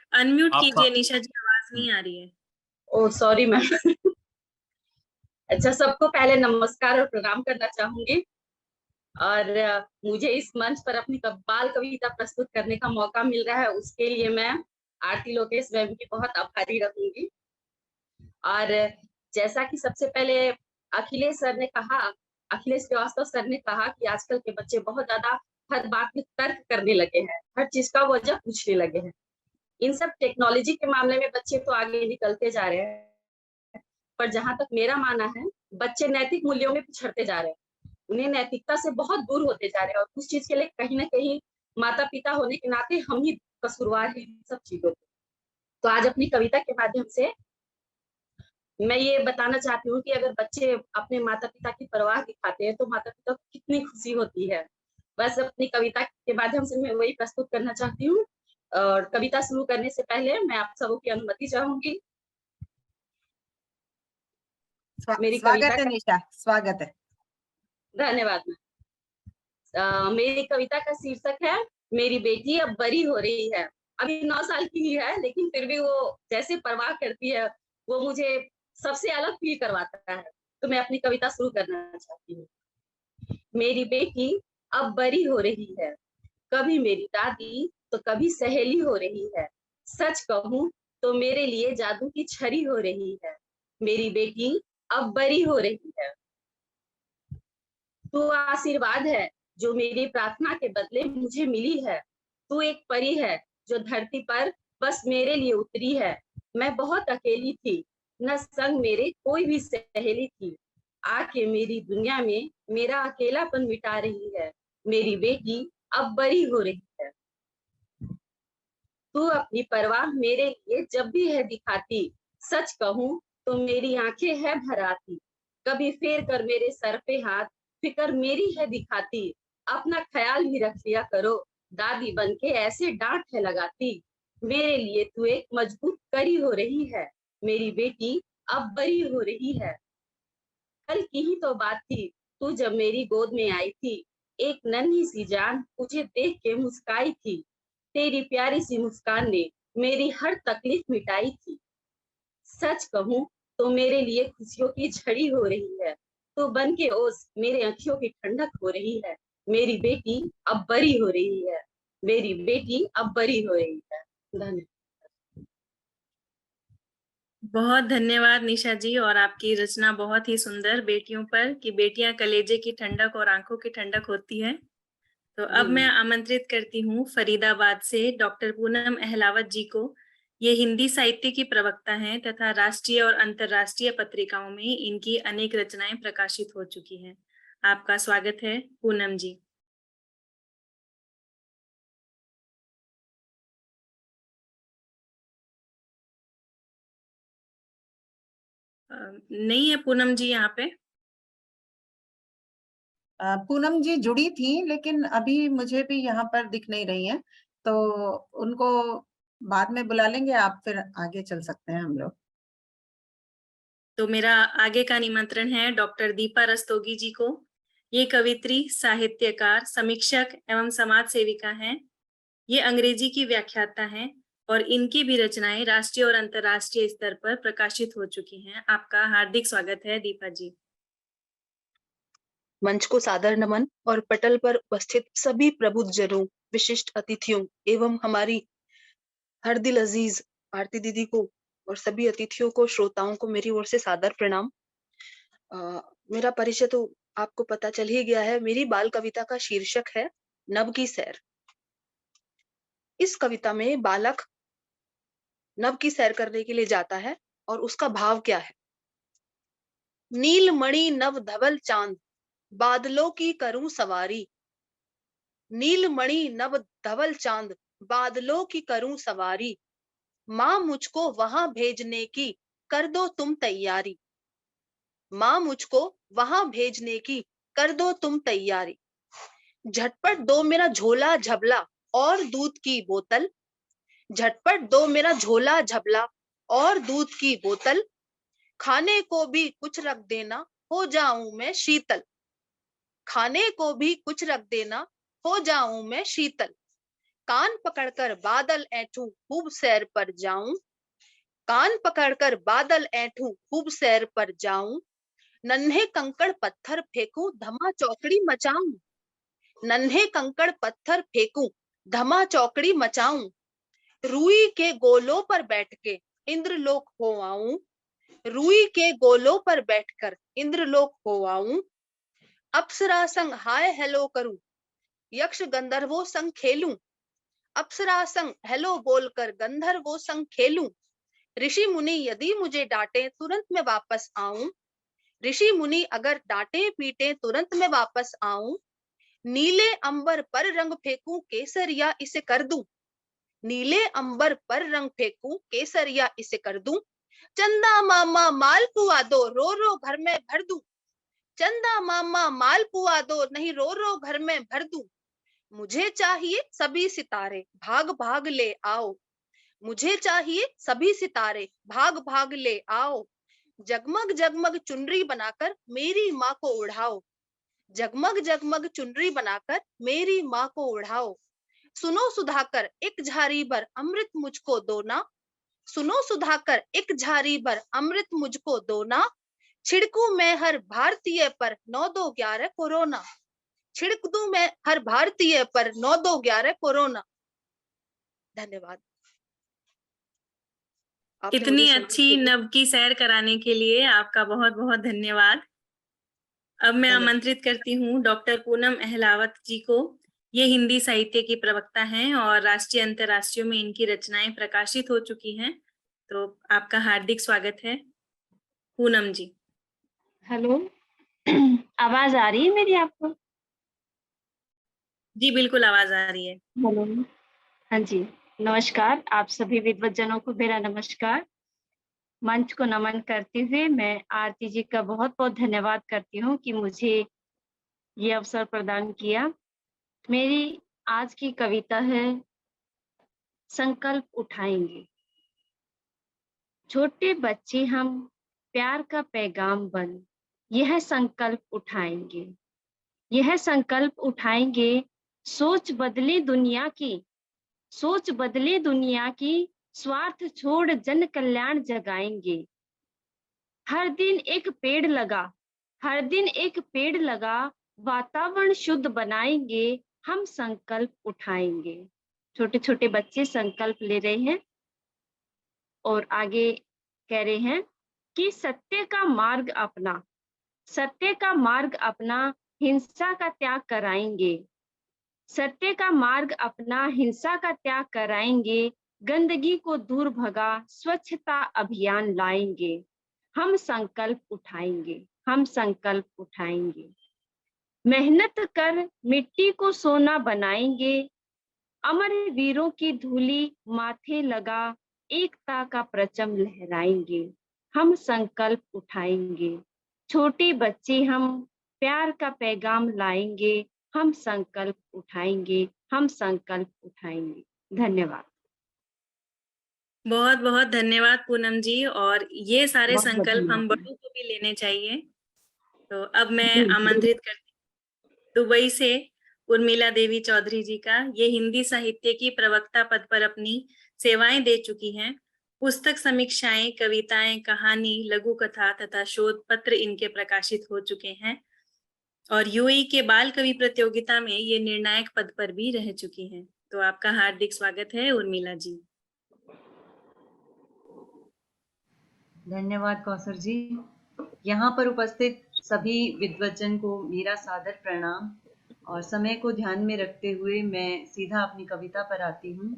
कीजिए निशा जी, आवाज नहीं आ रही है। ओ सॉरी मैम। अच्छा, सबको पहले नमस्कार और प्रणाम करना चाहूंगी और मुझे इस मंच पर अपनी बाल कविता प्रस्तुत करने का मौका मिल रहा है, उसके लिए मैं आरती लोकेश मैम की बहुत आभारी रहूंगी। और जैसा कि सबसे पहले अखिलेश श्रीवास्तव सर ने कहा कि आजकल के बच्चे बहुत ज्यादा हर बात में तर्क करने लगे हैं, हर चीज का वजह पूछने लगे हैं। इन सब टेक्नोलॉजी के मामले में बच्चे तो आगे निकलते जा रहे हैं, पर जहां तक मेरा मानना है बच्चे नैतिक मूल्यों में पिछड़ते जा रहे हैं, उन्हें नैतिकता से बहुत दूर होते जा रहे हैं, और उस चीज के लिए कहीं ना कहीं माता पिता होने के नाते हम ही कसूरवार हैं इन सब चीजों को। तो आज अपनी कविता के माध्यम से मैं ये बताना चाहती हूँ कि अगर बच्चे अपने माता पिता की परवाह दिखाते हैं तो माता पिता को कितनी खुशी होती है। बस अपनी कविता के माध्यम से मैं वही प्रस्तुत करना चाहती हूँ। और कविता शुरू करने से पहले मैं आप सबों की अनुमति चाहूंगी। मेरी स्वागत है निशा, स्वागत है। धन्यवाद। मेरी कविता का शीर्षक है मेरी बेटी अब बड़ी हो रही है। अभी 9 साल की ही है, लेकिन फिर भी वो जैसे परवाह करती है वो मुझे सबसे अलग फील करवाता है। तो मैं अपनी कविता शुरू करना चाहती हूँ। मेरी बेटी अब बड़ी हो रही है, कभी मेरी दादी तो कभी सहेली हो रही है। सच कहूँ तो मेरे लिए जादू की छड़ी हो रही है। मेरी बेटी अब बड़ी हो रही है। तू आशीर्वाद है जो मेरी प्रार्थना के बदले मुझे मिली है। तू एक परी है जो धरती पर बस मेरे लिए उतरी है। मैं बहुत अकेली थी, न संग मेरे कोई भी सहेली थी। आके मेरी दुनिया में मेरा अकेलापन मिटा रही है। मेरी बेटी अब बड़ी हो रही है। तू अपनी परवाह मेरे लिए जब भी है दिखाती। सच कहूँ तो मेरी आंखें है भर आती। कभी फेर कर मेरे सर पे हाथ, फिकर मेरी है दिखाती। अपना ख्याल भी रख लिया करो, दादी बनके ऐसे डांट है लगाती। मेरे लिए तू एक मजबूत कड़ी हो रही है। मेरी बेटी अब बड़ी हो रही है। कल की ही तो बात थी, तू जब मेरी गोद में आई थी। एक नन्ही सी जान मुझे देख के मुस्काई थी। तेरी प्यारी सी मुस्कान ने मेरी हर तकलीफ मिटाई थी। सच कहूँ तो मेरे लिए खुशियों की झड़ी हो रही है। तो बन के ओस मेरे आंखों की ठंडक हो रही है। मेरी बेटी अब बड़ी हो रही है। मेरी बेटी अब बड़ी हो रही है। धन्यवाद। बहुत धन्यवाद निशा जी। और आपकी रचना बहुत ही सुंदर, बेटियों पर, कि बेटियां कलेजे की ठंडक और आंखों की ठंडक होती है। तो अब मैं आमंत्रित करती हूँ फरीदाबाद से डॉक्टर पूनम अहलावत जी को। ये हिंदी साहित्य की प्रवक्ता हैं तथा राष्ट्रीय और अंतर्राष्ट्रीय पत्रिकाओं में इनकी अनेक रचनाएं प्रकाशित हो चुकी हैं। आपका स्वागत है पूनम जी। नहीं है पूनम जी यहाँ पे। पूनम जी जुड़ी थी लेकिन अभी मुझे भी यहाँ पर दिख नहीं रही हैं, तो उनको बाद में बुला लेंगे, आप फिर आगे चल सकते हैं हम लोग। तो मेरा आगे का निमंत्रण है डॉक्टर दीपा रस्तोगी जी को। ये कवित्री, साहित्यकार, समीक्षक एवं समाज सेविका हैं। ये अंग्रेजी की व्याख्याता हैं और इनकी भी रचनाएं राष्ट्रीय और अंतर्राष्ट्रीय स्तर पर प्रकाशित हो चुकी हैं। आपका हार्दिक स्वागत है दीपा जी। मंच को सादर नमन और पटल पर उपस्थित सभी प्रबुद्धजनों, विशिष्ट अतिथियों एवं हमारी हर दिल अजीज आरती दीदी को और सभी अतिथियों को, श्रोताओं को मेरी ओर से सादर प्रणाम। मेरा परिचय तो आपको पता चल ही गया है। मेरी बाल कविता का शीर्षक है नभ की सैर। इस कविता में बालक नभ की सैर करने के लिए जाता है और उसका भाव क्या है। नील मणि नभ धवल चांद, बादलों की करूं सवारी। नील मणि नभ धवल चांद, बादलों की करूं सवारी। माँ मुझको वहां भेजने की कर दो तुम तैयारी। माँ मुझको वहां भेजने की कर दो तुम तैयारी। झटपट दो मेरा झोला झबला और दूध की बोतल। झटपट दो मेरा झोला झबला और दूध की बोतल। खाने को भी कुछ रख देना, हो जाऊं मैं शीतल। खाने को भी कुछ रख देना, हो जाऊं मैं शीतल। कान पकड़कर बादल ऐठूं, खूब सैर पर जाऊं। कान पकड़कर बादल ऐठूं, खूब सैर पर जाऊं। नन्हे कंकड़ पत्थर फेंकूं, धमा चौकड़ी मचाऊं। नन्हे कंकड़ पत्थर फेंकूं, धमा चौकड़ी मचाऊं। रूई के गोलों पर बैठ के इंद्रलोक हो आऊं। रूई के गोलों पर बैठकर इंद्रलोक हो आऊं। अप्सरा संग हाय हेलो करूं, यक्ष गंधर्वों संग खेलूं। अप्सरा संग हेलो बोलकर गंधर्वों संग खेलूं। ऋषि मुनि यदि मुझे डांटे तुरंत मैं वापस आऊं। ऋषि मुनि अगर डांटे पीटे तुरंत मैं वापस आऊं। नीले अंबर पर रंग फेंकूं, केसरिया इसे कर दूं। नीले अंबर पर रंग फेंकूं, केसरिया इसे कर दूं। चंदा मामा माल पुआ दो, रो रो घर में भर दूं। चंदा मामा माल पुआ दो, नहीं रो रो घर में भर दूं। मुझे चाहिए सभी सितारे, भाग भाग ले आओ। मुझे चाहिए सभी सितारे, भाग भाग ले आओ। जगमग जगमग चुनरी बनाकर मेरी माँ को उड़ाओ। जगमग जगमग चुनरी बनाकर मेरी माँ को उड़ाओ। सुनो सुधाकर एक झारी भर अमृत मुझको दो ना। सुनो सुधाकर एक झारी भर अमृत मुझको दो ना। छिड़कू मैं हर भारतीय पर 9-2-11 कोरोना। छिड़क दूं मैं हर भारतीय पर 9-2-11 कोरोना। धन्यवाद। इतनी अच्छी नभ की सैर कराने के लिए आपका बहुत बहुत धन्यवाद। अब मैं आमंत्रित करती हूँ डॉक्टर पूनम अहलावत जी को। ये हिंदी साहित्य की प्रवक्ता हैं और राष्ट्रीय अंतर्राष्ट्रीय में इनकी रचनाएं प्रकाशित हो चुकी हैं। तो आपका हार्दिक स्वागत है पूनम जी। हेलो, आवाज आ रही है मेरी आपको? जी बिल्कुल आवाज आ रही है। हेलो, हाँ जी, नमस्कार। आप सभी विद्वज्जनों को मेरा नमस्कार। मंच को नमन करते हुए मैं आरती जी का बहुत बहुत धन्यवाद करती हूँ कि मुझे ये अवसर प्रदान किया। मेरी आज की कविता है संकल्प उठाएंगे। छोटे बच्चे हम प्यार का पैगाम बन यह संकल्प उठाएंगे। यह संकल्प उठाएंगे, सोच बदले दुनिया की। सोच बदले दुनिया की, स्वार्थ छोड़ जन कल्याण जगाएंगे। हर दिन एक पेड़ लगा, हर दिन एक पेड़ लगा, वातावरण शुद्ध बनाएंगे, हम संकल्प उठाएंगे। छोटे छोटे बच्चे संकल्प ले रहे हैं और आगे कह रहे हैं कि सत्य का मार्ग अपना, सत्य का मार्ग अपना, हिंसा का त्याग कराएंगे। सत्य का मार्ग अपना, हिंसा का त्याग कराएंगे, गंदगी को दूर भगा स्वच्छता अभियान लाएंगे। हम संकल्प उठाएंगे, हम संकल्प उठाएंगे। मेहनत कर मिट्टी को सोना बनाएंगे, अमर वीरों की धूली माथे लगा एकता का परचम लहराएंगे। हम संकल्प उठाएंगे, छोटे बच्चे हम प्यार का पैगाम लाएंगे। हम संकल्प उठाएंगे, हम संकल्प उठाएंगे। धन्यवाद। बहुत बहुत धन्यवाद पूनम जी। और ये सारे बहुत बहुत संकल्प हम धन्यवाद। बड़ों को भी लेने चाहिए। तो अब मैं जी, आमंत्रित करती हूँ दुबई से उर्मिला देवी चौधरी जी का। ये हिंदी साहित्य की प्रवक्ता पद पर अपनी सेवाएं दे चुकी हैं। पुस्तक समीक्षाएं, कविताएं, कहानी, लघु कथा तथा शोध पत्र इनके प्रकाशित हो चुके हैं और यूएई के बाल कवि प्रतियोगिता में ये निर्णायक पद पर भी रह चुकी हैं। तो आपका हार्दिक स्वागत है उर्मिला जी। धन्यवाद कौसर जी। यहाँ पर उपस्थित सभी विद्वज्जन को मेरा सादर प्रणाम और समय को ध्यान में रखते हुए मैं सीधा अपनी कविता पर आती हूँ।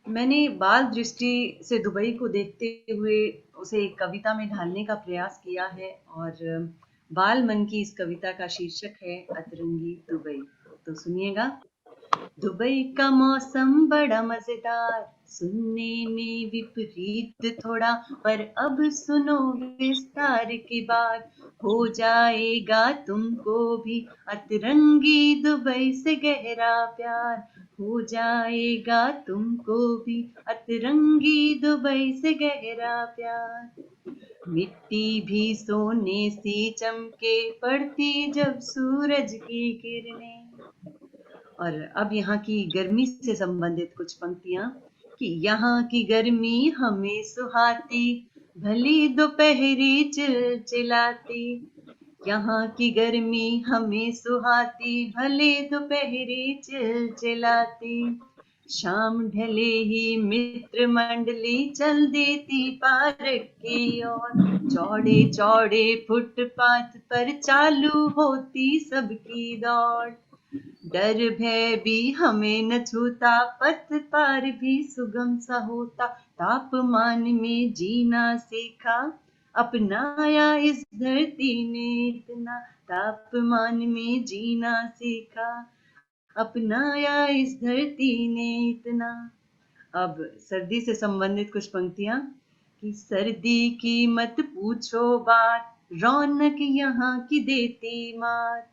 मैंने बाल दृष्टि से दुबई को देखते हुए उसे एक कविता में ढालने का प्रयास किया है और बाल मन की इस कविता का शीर्षक है अतरंगी दुबई। तो सुनिएगा। दुबई का मौसम बड़ा मजेदार, सुनने में विपरीत थोड़ा, पर अब सुनो विस्तार की बात, हो जाएगा तुमको भी अतरंगी दुबई से गहरा प्यार, हो जाएगा तुमको भी अतरंगी दुबई से गहरा प्यार। मिट्टी भी सोने सी चमके पड़ती जब सूरज की किरणें। और अब यहाँ की गर्मी से संबंधित कुछ पंक्तियां कि यहाँ की गर्मी हमें सुहाती, भली दोपहरी चिलचिलाती, यहाँ की गर्मी हमें सुहाती, भले दोपहरी चिलचिलाती, शाम ढले ही मित्र मंडली चल देती पार्क की ओर, चौड़े चौड़े फुटपाथ पर चालू होती सबकी दौड़, डर भय भी हमें न छूता, पथ पार भी सुगम सा होता, तापमान में जीना सीखा, अपनाया इस धरती ने इतना, तापमान में जीना सीखा, अपनाया इस धरती ने इतना। अब सर्दी से संबंधित कुछ पंक्तियां कि सर्दी की मत पूछो बात, रौनक यहाँ की देती मात,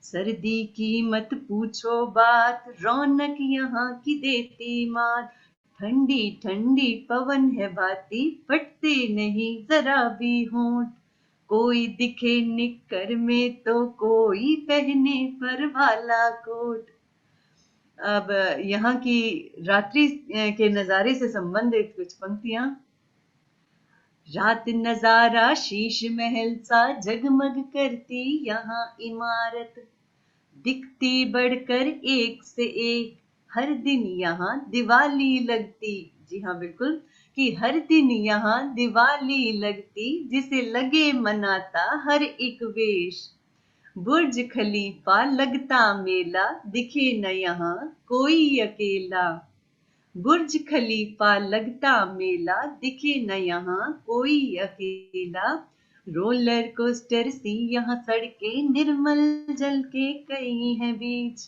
सर्दी की मत पूछो बात, रौनक यहाँ की देती मात, ठंडी ठंडी पवन है भाती, फटते नहीं जरा भी होंठ, कोई दिखे निक्कर में तो कोई पहने पर वाला कोट। अब यहाँ की रात्रि के नजारे से संबंधित कुछ पंक्तियां। रात नजारा शीश महल सा जगमग करती यहाँ इमारत, दिखती बढ़कर एक से एक, हर दिन यहाँ दिवाली लगती। जी हाँ बिल्कुल, कि हर दिन यहाँ दिवाली लगती, जिसे लगे मनाता हर एक वेश, बुर्ज खलीफा लगता मेला, दिखे न यहाँ कोई अकेला, बुर्ज खलीफा लगता मेला, दिखे न यहाँ कोई अकेला, रोलर कोस्टर सी यहाँ सड़कें, निर्मल जल के कई हैं बीच।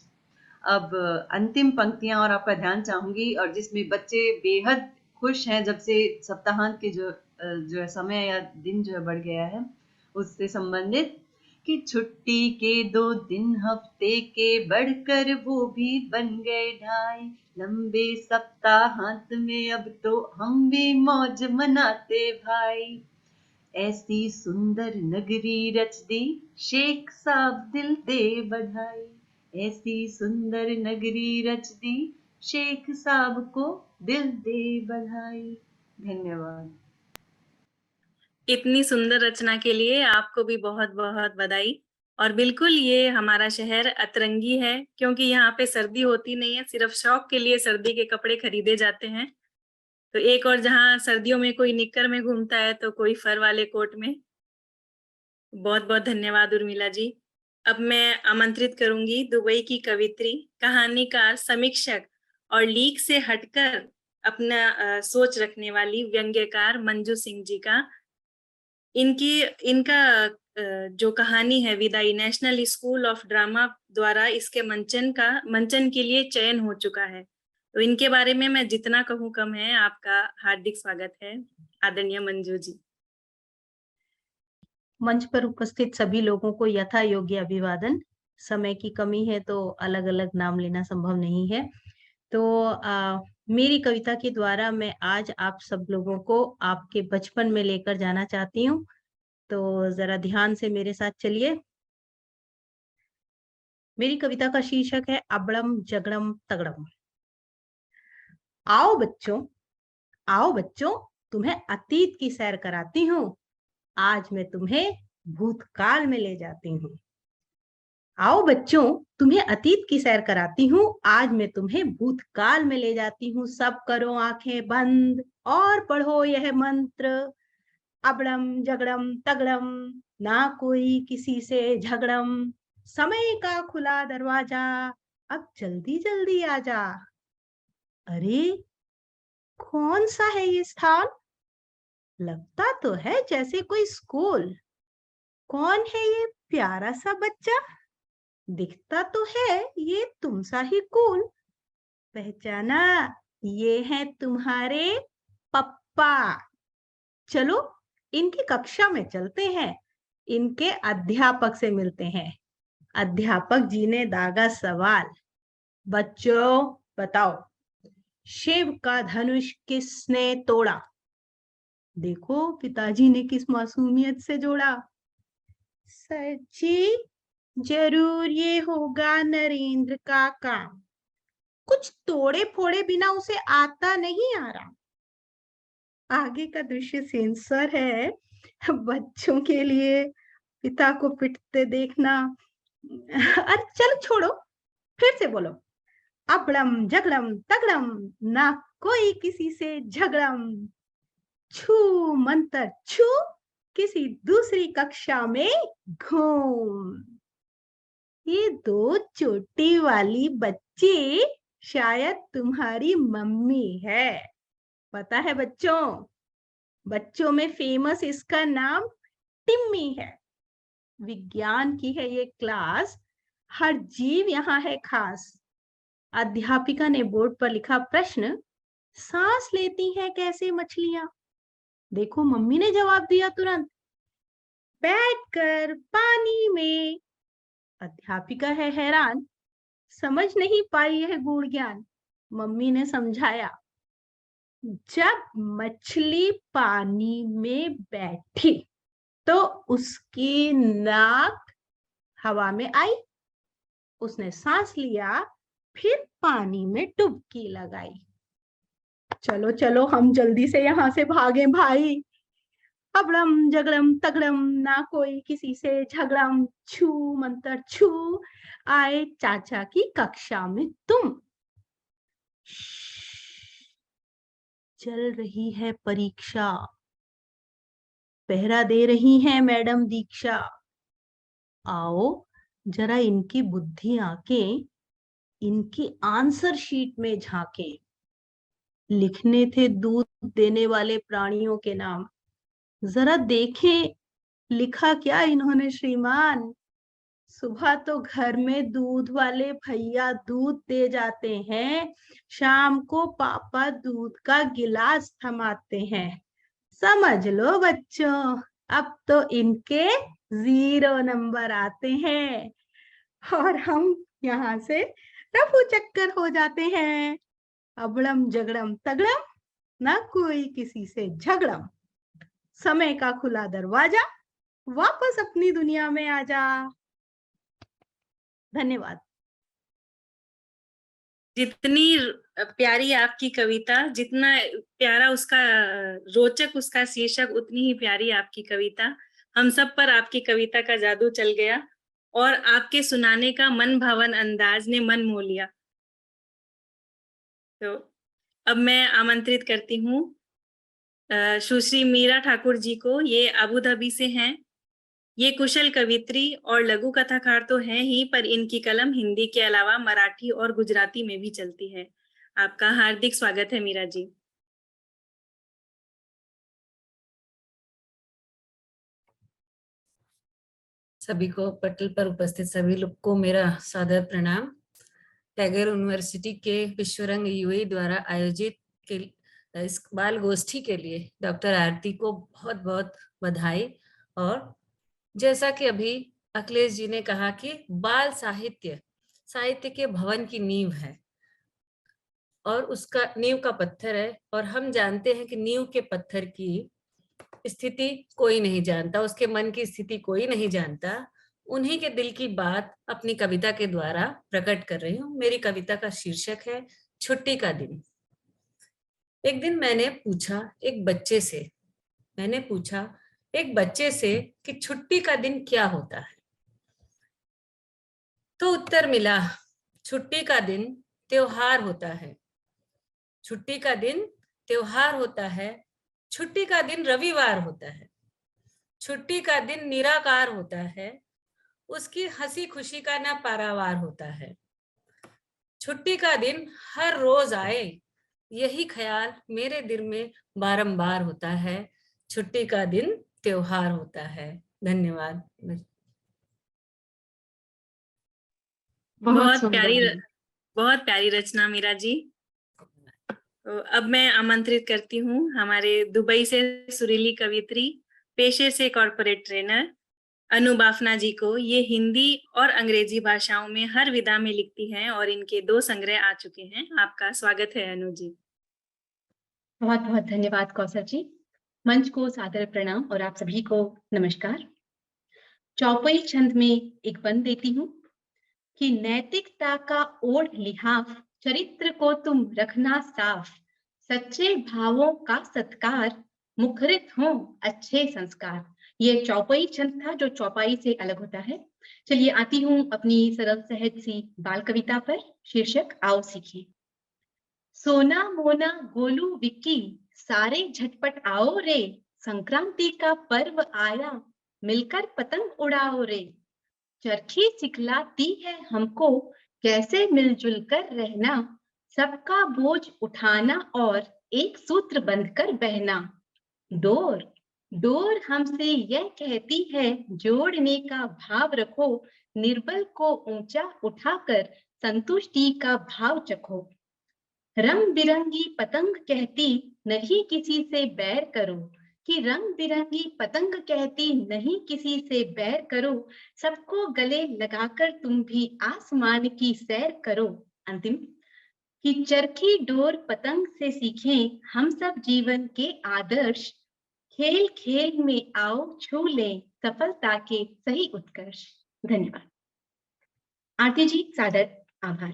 अब अंतिम पंक्तियां और आपका ध्यान चाहूंगी, और जिसमें बच्चे बेहद खुश हैं जब से सप्ताहांत के जो समय या दिन जो बढ़ गया है उससे संबंधित कि छुट्टी के 2 दिन हफ्ते के बढ़कर वो भी बन गए ढाई, लंबे सप्ताहांत में अब तो हम भी मौज मनाते भाई, ऐसी सुंदर नगरी रच दी शेख साहब दिल दे बधाई, ऐसी सुंदर नगरी रच दी शेख साहब को दिल दे बधाई। धन्यवाद। इतनी सुंदर रचना के लिए आपको भी बहुत बहुत बधाई। और बिल्कुल ये हमारा शहर अतरंगी है, क्योंकि यहाँ पे सर्दी होती नहीं है, सिर्फ शौक के लिए सर्दी के कपड़े खरीदे जाते हैं। तो एक और जहाँ सर्दियों में कोई निक्कर में घूमता है तो कोई फर वाले कोट में। बहुत बहुत धन्यवाद उर्मिला जी। अब मैं आमंत्रित करूंगी दुबई की कवित्री, कहानीकार, समीक्षक और लीक से हटकर अपना सोच रखने वाली व्यंग्यकार मंजू सिंह जी का। इनका जो कहानी है विदाई, नेशनल स्कूल ऑफ ड्रामा द्वारा इसके मंचन के लिए चयन हो चुका है। तो इनके बारे में मैं जितना कहूँ कम है। आपका हार्दिक स्वागत है आदरणीय मंजू जी। मंच पर उपस्थित सभी लोगों को यथा योग्य अभिवादन। समय की कमी है तो अलग अलग नाम लेना संभव नहीं है। तो मेरी कविता के द्वारा मैं आज आप सब लोगों को आपके बचपन में लेकर जाना चाहती हूँ। तो जरा ध्यान से मेरे साथ चलिए। मेरी कविता का शीर्षक है अबड़म जगड़म तगड़म। आओ बच्चों, तुम्हें अतीत की सैर कराती हूँ। आज मैं तुम्हें भूतकाल में ले जाती हूँ। आओ बच्चों, तुम्हें अतीत की सैर कराती हूँ। आज मैं तुम्हें भूतकाल में ले जाती हूँ। सब करो आंखें बंद और पढ़ो यह मंत्र। अबड़म जगड़म तगड़म, ना कोई किसी से झगड़म। समय का खुला दरवाजा, अब जल्दी जल्दी आजा। अरे कौन सा है ये स्थान? लगता तो है जैसे कोई स्कूल। कौन है ये प्यारा सा बच्चा? दिखता तो है ये तुम सा ही कूल। पहचाना, ये है तुम्हारे पप्पा। चलो इनकी कक्षा में चलते हैं, इनके अध्यापक से मिलते हैं। अध्यापक जी ने दागा सवाल, बच्चों बताओ, शिव का धनुष किसने तोड़ा? देखो पिताजी ने किस मासूमियत से जोड़ा। सर जी, जरूर ये होगा नरेंद्र का काम। कुछ तोड़े फोड़े बिना उसे आता नहीं आ रहा। आगे का दृश्य सेंसर है, बच्चों के लिए पिता को पिटते देखना। अरे चल छोड़ो, फिर से बोलो। अबड़म जगड़म तगड़म, ना कोई किसी से झगड़म। छू मंतर छू, किसी दूसरी कक्षा में घूम। ये दो चोटी वाली बच्ची शायद तुम्हारी मम्मी है। पता है बच्चों, बच्चों में फेमस इसका नाम टिम्मी है। विज्ञान की है ये क्लास, हर जीव यहाँ है खास। अध्यापिका ने बोर्ड पर लिखा प्रश्न, सांस लेती हैं कैसे मछलियां? देखो मम्मी ने जवाब दिया तुरंत, बैठकर पानी में। अध्यापिका है हैरान, समझ नहीं पाई यह गूढ़ ज्ञान। मम्मी ने समझाया, जब मछली पानी में बैठी तो उसकी नाक हवा में आई, उसने सांस लिया, फिर पानी में डुबकी लगाई। चलो चलो हम जल्दी से यहाँ से भागे भाई। अबड़म जगड़म तगड़म, ना कोई किसी से झगड़म। छू मंतर छू, आए चाचा की कक्षा में तुम। चल रही है परीक्षा, पहरा दे रही हैं मैडम दीक्षा। आओ जरा इनकी बुद्धि आंकें, इनकी आंसर शीट में झांकें। लिखने थे दूध देने वाले प्राणियों के नाम, जरा देखें लिखा क्या इन्होंने श्रीमान। सुबह तो घर में दूध वाले भैया दूध दे जाते हैं, शाम को पापा दूध का गिलास थमाते हैं। समझ लो बच्चों, अब तो इनके 0 नंबर आते हैं और हम यहाँ से रफू चक्कर हो जाते हैं। अबड़म जगड़म तगड़म, ना कोई किसी से झगड़म। समय का खुला दरवाजा, वापस अपनी दुनिया में आजा। धन्यवाद। जितनी प्यारी आपकी कविता, जितना प्यारा उसका रोचक उसका शीर्षक, उतनी ही प्यारी आपकी कविता। हम सब पर आपकी कविता का जादू चल गया और आपके सुनाने का मन भावन अंदाज ने मन मोह लिया। तो अब मैं आमंत्रित करती हूँ सुश्री मीरा ठाकुर जी को। ये अबू धाबी से हैं। ये कुशल कवित्री और लघु कथाकार तो हैं ही, पर इनकी कलम हिंदी के अलावा मराठी और गुजराती में भी चलती है। आपका हार्दिक स्वागत है मीरा जी। सभी को, पटल पर उपस्थित सभी लोग को मेरा सादर प्रणाम। टैगोर यूनिवर्सिटी के विश्वरंग यूएई द्वारा आयोजित के इस बाल गोष्ठी के लिए डॉक्टर आरती को बहुत बहुत बधाई। और जैसा कि अभी अखिलेश जी ने कहा कि बाल साहित्य साहित्य के भवन की नींव है और उसका नींव का पत्थर है, और हम जानते हैं कि नींव के पत्थर की स्थिति कोई नहीं जानता, उसके मन की स्थिति कोई नहीं जानता। उन्हीं के दिल की बात अपनी कविता के द्वारा प्रकट कर रही हूँ। मेरी कविता का शीर्षक है छुट्टी का दिन। एक दिन मैंने पूछा एक बच्चे से कि छुट्टी का दिन क्या होता है। तो उत्तर मिला, छुट्टी का दिन त्योहार होता है। छुट्टी का दिन त्योहार होता है। छुट्टी का दिन रविवार होता है। छुट्टी का दिन निराकार होता है। उसकी हंसी खुशी का ना पारावार होता है। छुट्टी का दिन हर रोज आए, यही ख्याल मेरे दिल में बारंबार होता है। छुट्टी का दिन त्योहार होता है। धन्यवाद। बहुत प्यारी रचना मीरा जी। तो अब मैं आमंत्रित करती हूँ हमारे दुबई से सुरीली कवित्री, पेशे से कॉर्पोरेट ट्रेनर अनु बाफना जी को। ये हिंदी और अंग्रेजी भाषाओं में हर विधा में लिखती हैं और इनके 2 संग्रह आ चुके हैं। आपका स्वागत है अनु जी। बहुत बहुत धन्यवाद कौसर जी। मंच को सादर प्रणाम और आप सभी को नमस्कार। चौपाई छंद में एक बंद देती हूँ कि नैतिकता का ओढ़ लिहाफ, चरित्र को तुम रखना साफ, सच्चे भावों का सत्कार, मुखरित हों अच्छे संस्कार। ये चौपाई छंद था जो चौपाई से अलग होता है। चलिए आती हूँ अपनी सरल सहज सी बाल कविता पर। शीर्षक आओ सीखें। सोना मोना गोलू विक्की सारे झटपट आओ रे, संक्रांति का पर्व आया मिलकर पतंग उड़ाओ रे। चरखी सिखलाती है हमको कैसे मिलजुल कर रहना, सबका बोझ उठाना और एक सूत्र बंधकर बहना। डोर हमसे यह कहती है जोड़ने का भाव रखो, निर्बल को ऊंचा उठाकर संतुष्टि का भाव चखो। रंग बिरंगी पतंग कहती नहीं किसी से बैर करो, कि रंग बिरंगी पतंग कहती नहीं किसी से बैर करो, सबको गले लगाकर तुम भी आसमान की सैर करो। अंतिम कि चरखी डोर पतंग से सीखें हम सब जीवन के आदर्श, खेल खेल में आओ छू लें सफलता के सही उत्कर्ष। धन्यवाद। आरती जी सादर आभार।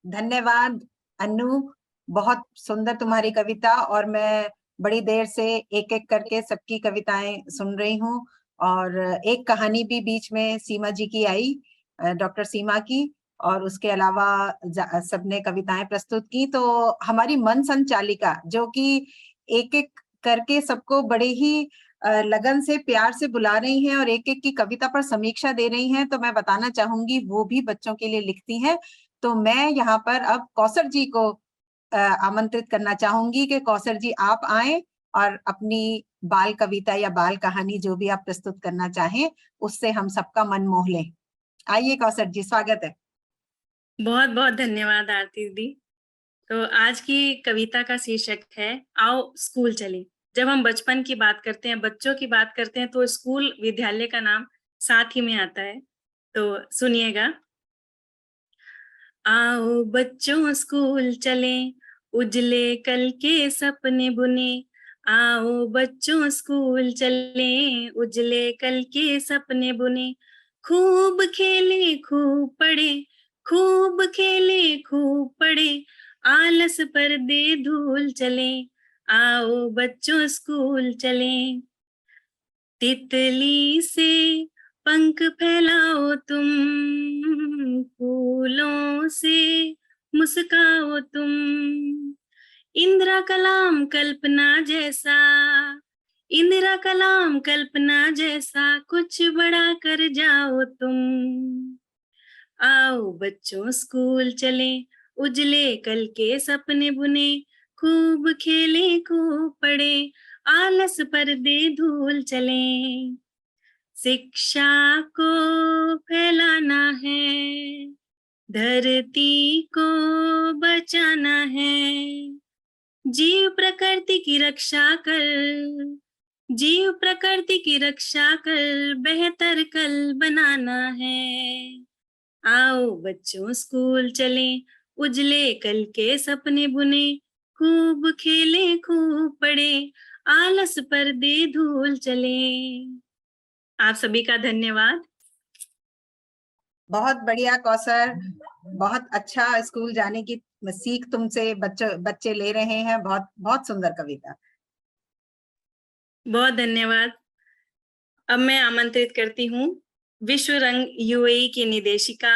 धन्यवाद अनु, बहुत सुंदर तुम्हारी कविता। और मैं बड़ी देर से एक एक करके सबकी कविताएं सुन रही हूँ, और एक कहानी भी बीच में सीमा जी की आई, डॉक्टर सीमा की, और उसके अलावा सबने कविताएं प्रस्तुत की। तो हमारी मन संचालिका जो कि एक एक करके सबको बड़े ही लगन से प्यार से बुला रही हैं और एक एक की कविता पर समीक्षा दे रही हैं, तो मैं बताना चाहूंगी वो भी बच्चों के लिए लिखती हैं। तो मैं यहाँ पर अब कौसर जी को आमंत्रित करना चाहूंगी कि कौसर जी आप आए और अपनी बाल कविता या बाल कहानी जो भी आप प्रस्तुत करना चाहें उससे हम सबका मन मोह लें। आइए कौसर जी, स्वागत है। बहुत बहुत धन्यवाद आरती दीदी। तो आज की कविता का शीर्षक है आओ स्कूल चले। जब हम बचपन की बात करते हैं, बच्चों की बात करते हैं, तो स्कूल विद्यालय का नाम साथ ही में आता है। तो सुनिएगा। आओ बच्चों स्कूल चलें, उजले कल के सपने बुने। आओ बच्चों स्कूल चलें, उजले कल के सपने बुने। खूब खेले खूब पढ़े, खूब खेले खूब पढ़े, आलस पर दे धूल चले। आओ बच्चों स्कूल चलें। तितली से पंख फैलाओ तुम, फूलों से मुस्काओ तुम, इंदिरा कलाम कल्पना जैसा, इंदिरा कलाम कल्पना जैसा कुछ बड़ा कर जाओ तुम। आओ बच्चों स्कूल चलें, उजले कल के सपने बुने, खूब खेले खूब पढ़े, आलस पर दे धूल चलें। शिक्षा को फैलाना है, धरती को बचाना है, जीव प्रकृति की रक्षा कर, जीव प्रकृति की रक्षा कर बेहतर कल बनाना है। आओ बच्चों स्कूल चलें, उजले कल के सपने बुने, खूब खेले खूब पढ़े, आलस पर दे धूल चले। आप सभी का धन्यवाद। बहुत बढ़िया कौसर, बहुत अच्छा स्कूल जाने की सीख तुमसे बच्चे ले रहे हैं। बहुत बहुत सुंदर कविता। बहुत धन्यवाद। अब मैं आमंत्रित करती हूँ विश्व रंग यूएई की निदेशिका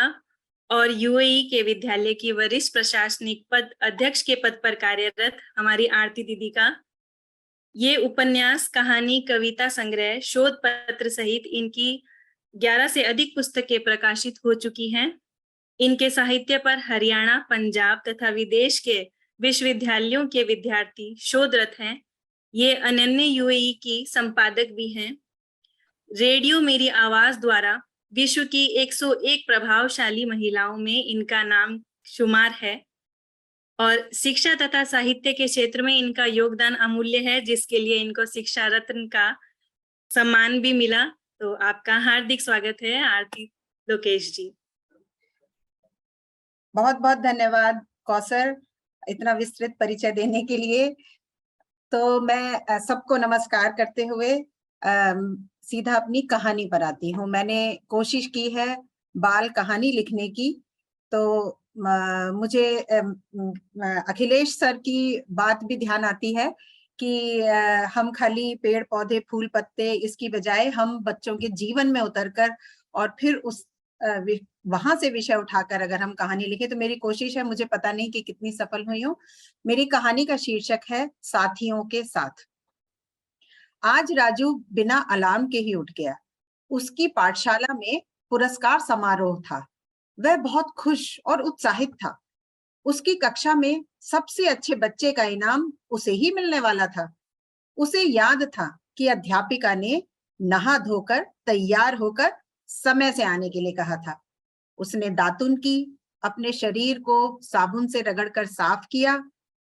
और यूएई के विद्यालय की वरिष्ठ प्रशासनिक पद अध्यक्ष के पद पर कार्यरत हमारी आरती दीदी का। ये उपन्यास, कहानी, कविता संग्रह, शोध पत्र सहित इनकी 11 से अधिक पुस्तकें प्रकाशित हो चुकी हैं। इनके साहित्य पर हरियाणा, पंजाब तथा विदेश के विश्वविद्यालयों के विद्यार्थी शोधरत हैं। ये अनन्य यूएई की संपादक भी हैं। रेडियो मेरी आवाज द्वारा विश्व की 101 प्रभावशाली महिलाओं में इनका नाम शुमार है और शिक्षा तथा साहित्य के क्षेत्र में इनका योगदान अमूल्य है, जिसके लिए इनको शिक्षा रत्न का सम्मान भी मिला। तो आपका हार्दिक स्वागत है आरती लोकेश जी। बहुत बहुत धन्यवाद कौसर, इतना विस्तृत परिचय देने के लिए। तो मैं सबको नमस्कार करते हुए सीधा अपनी कहानी पर आती हूँ। मैंने कोशिश की है बाल कहानी लिखने की, तो मुझे अखिलेश सर की बात भी ध्यान आती है कि हम खाली पेड़ पौधे फूल पत्ते इसकी बजाय हम बच्चों के जीवन में उतरकर और फिर उस वहां से विषय उठाकर अगर हम कहानी लिखें तो मेरी कोशिश है। मुझे पता नहीं कि कितनी सफल हुई हूँ। मेरी कहानी का शीर्षक है साथियों के साथ। आज राजू बिना अलार्म के ही उठ गया। उसकी पाठशाला में पुरस्कार समारोह था। वह बहुत खुश और उत्साहित था। उसकी कक्षा में सबसे अच्छे बच्चे का इनाम उसे ही मिलने वाला था। उसे याद था कि अध्यापिका ने नहा धोकर तैयार होकर समय से आने के लिए कहा था। उसने दातुन की, अपने शरीर को साबुन से रगड़कर साफ किया,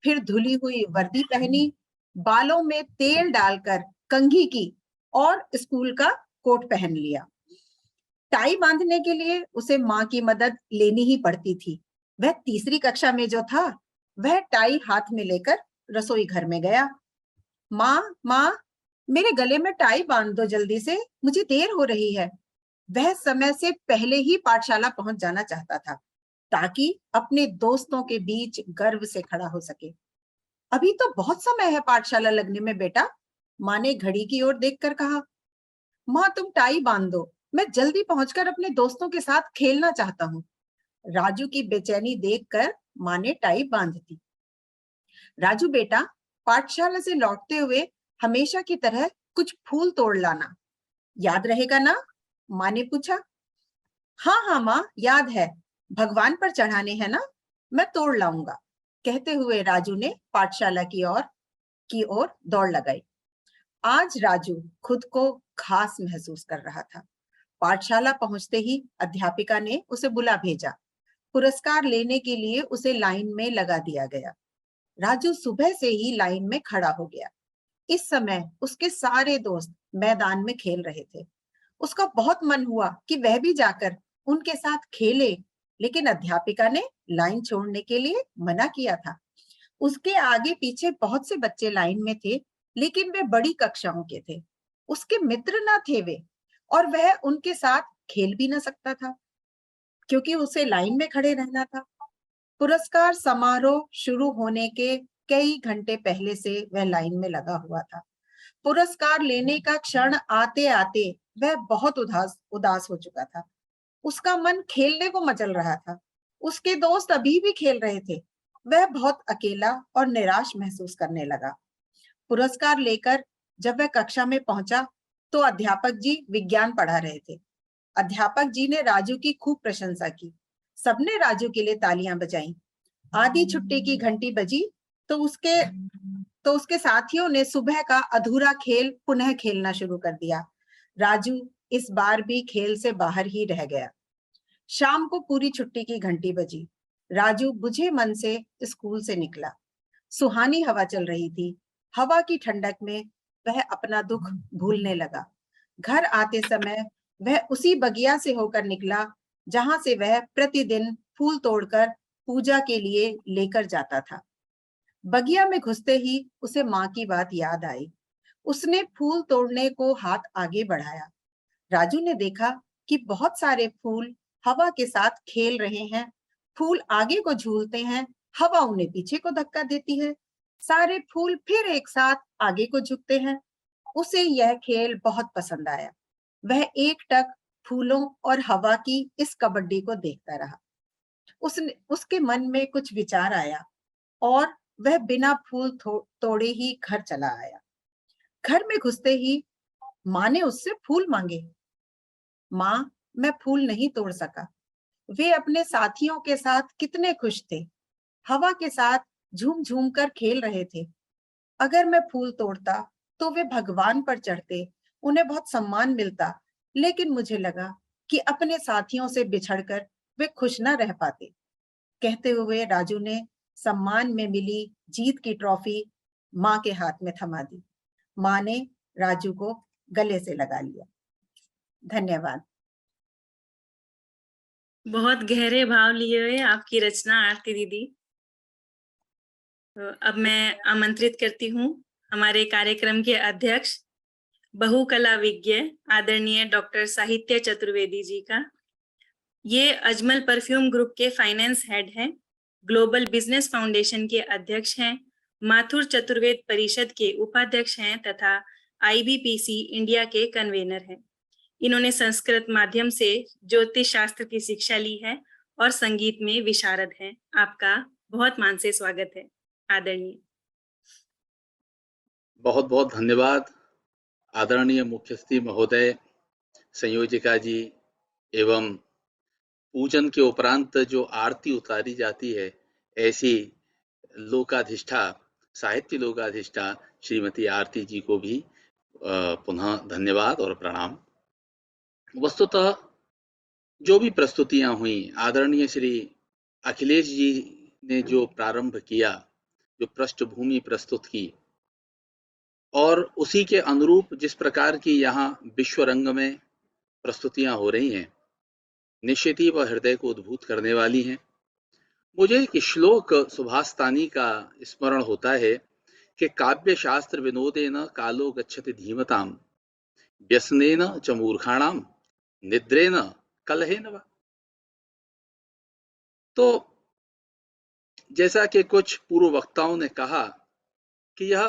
फिर धुली हुई वर्दी पहनी, बालों में तेल डालकर कंघी की और स्कूल का कोट पहन लिया। टाई बांधने के लिए उसे माँ की मदद लेनी ही पड़ती थी। वह तीसरी कक्षा में जो था, वह टाई हाथ में लेकर रसोई घर में गया। माँ, मेरे गले में टाई बांध दो जल्दी से, मुझे देर हो रही है। वह समय से पहले ही पाठशाला पहुंच जाना चाहता था ताकि अपने दोस्तों के बीच गर्व से खड़ा हो सके। अभी तो बहुत समय है पाठशाला लगने में बेटा, माँ ने घड़ी की ओर देखकर कहा। माँ, तुम टाई बांध दो, मैं जल्दी पहुंचकर अपने दोस्तों के साथ खेलना चाहता हूँ। राजू की बेचैनी देखकर माँ ने टाई बांध दी। राजू बेटा, पाठशाला से लौटते हुए हमेशा की तरह कुछ फूल तोड़ लाना, याद रहेगा ना? माँ ने पूछा। हाँ माँ, याद है, भगवान पर चढ़ाने हैं ना, मैं तोड़ लाऊंगा, कहते हुए राजू ने पाठशाला की ओर दौड़ लगाई। आज राजू खुद को खास महसूस कर रहा था। पाठशाला पहुंचते ही अध्यापिका ने उसे बुला भेजा। पुरस्कार लेने के लिए उसे लाइन में लगा दिया गया। राजू सुबह से ही लाइन में खड़ा हो गया। इस समय उसके सारे दोस्त मैदान में खेल रहे थे। उसका बहुत मन हुआ कि वह भी जाकर उनके साथ खेले, लेकिन अध्यापिका ने लाइन छोड़ने के लिए मना किया था। उसके आगे पीछे बहुत से बच्चे लाइन में थे, लेकिन वे बड़ी कक्षाओं के थे। उसके मित्र ना थे वे, और वह उनके साथ खेल भी ना सकता था क्योंकि उसे लाइन में खड़े रहना था। पुरस्कार समारोह शुरू होने के कई घंटे पहले से वह लाइन में लगा हुआ था। पुरस्कार लेने का क्षण आते आते वह बहुत उदास हो चुका था। उसका मन खेलने को मचल रहा था। उसके दोस्त अभी भी खेल रहे थे। वह बहुत अकेला और निराश महसूस करने लगा। पुरस्कार लेकर जब वह कक्षा में पहुंचा तो अध्यापक जी विज्ञान पढ़ा रहे थे। अध्यापक जी ने राजू की खूब प्रशंसा की। सबने राजू के लिए तालियां बजाईं। आधी छुट्टी की घंटी बजी तो उसके साथियों ने सुबह का अधूरा खेल पुनः खेलना शुरू कर दिया। राजू इस बार भी खेल से बाहर ही रह गया। शाम को पूरी छुट्टी की घंटी बजी। राजू बुझे मन से स्कूल से निकला। सुहानी हवा चल रही थी। हवा की ठंडक में वह अपना दुख भूलने लगा। घर आते समय वह उसी बगिया से होकर निकला जहां से वह प्रतिदिन फूल तोड़कर पूजा के लिए लेकर जाता था। बगिया में घुसते ही उसे माँ की बात याद आई। उसने फूल तोड़ने को हाथ आगे बढ़ाया। राजू ने देखा कि बहुत सारे फूल हवा के साथ खेल रहे हैं। फूल आगे को झूलते हैं, हवा उन्हें पीछे को धक्का देती है। सारे फूल फिर एक साथ आगे को झुकते हैं। उसे यह खेल बहुत पसंद आया। वह एकटक फूलों और हवा की इस कबड्डी को देखता रहा। उसके मन में कुछ विचार आया और वह बिना फूल तोड़े ही घर चला आया। घर में घुसते ही माँ ने उससे फूल मांगे। माँ, मैं फूल नहीं तोड़ सका। वे अपने साथियों के साथ कितने खुश थे। हवा के साथ झूम झूम कर खेल रहे थे। अगर मैं फूल तोड़ता तो वे भगवान पर चढ़ते, उन्हें बहुत सम्मान मिलता। लेकिन मुझे लगा कि अपने साथियों से बिछड़कर वे खुश न रह पाते। कहते हुए राजू ने सम्मान में मिली जीत की ट्रॉफी माँ के हाथ में थमा दी। माँ ने राजू को गले से लगा लिया। धन्यवाद। बहुत गहरे भाव लिए हुए आपकी रचना आरती दीदी। तो अब मैं आमंत्रित करती हूँ हमारे कार्यक्रम के अध्यक्ष बहुकला विज्ञ आदरणीय डॉक्टर साहित्य चतुर्वेदी जी का। ये अजमल परफ्यूम ग्रुप के फाइनेंस हेड हैं, ग्लोबल बिजनेस फाउंडेशन के अध्यक्ष हैं, माथुर चतुर्वेद परिषद के उपाध्यक्ष हैं तथा IBPC इंडिया के कन्वेनर हैं। इन्होंने संस्कृत माध्यम से ज्योतिष शास्त्र की शिक्षा ली है और संगीत में विशारद हैं। आपका बहुत मान से स्वागत है आदरणीय। बहुत बहुत धन्यवाद आदरणीय मुख्यस्थी महोदय, संयोजिका जी एवं पूजन के उपरांत जो आरती उतारी जाती है, ऐसी लोकाधिष्ठा, साहित्य लोकाधिष्ठा श्रीमती आरती जी को भी पुनः धन्यवाद और प्रणाम। वस्तुतः जो भी प्रस्तुतियां हुई, आदरणीय श्री अखिलेश जी ने जो प्रारंभ किया, जो पृष्ठभूमि प्रस्तुत की, और उसी के अनुरूप जिस प्रकार की यहाँ विश्व रंग में प्रस्तुतियां हो रही हैं, निश्चित ही वह हृदय को उद्भूत करने वाली हैं। मुझे एक श्लोक सुभाषतानी का स्मरण होता है कि काव्य शास्त्र विनोदेन कालो गच्छति धीमताम व्यसनेन च मूर्खाणाम निद्रेन कलहेन वा। तो जैसा कि कुछ पूर्व वक्ताओं ने कहा कि यह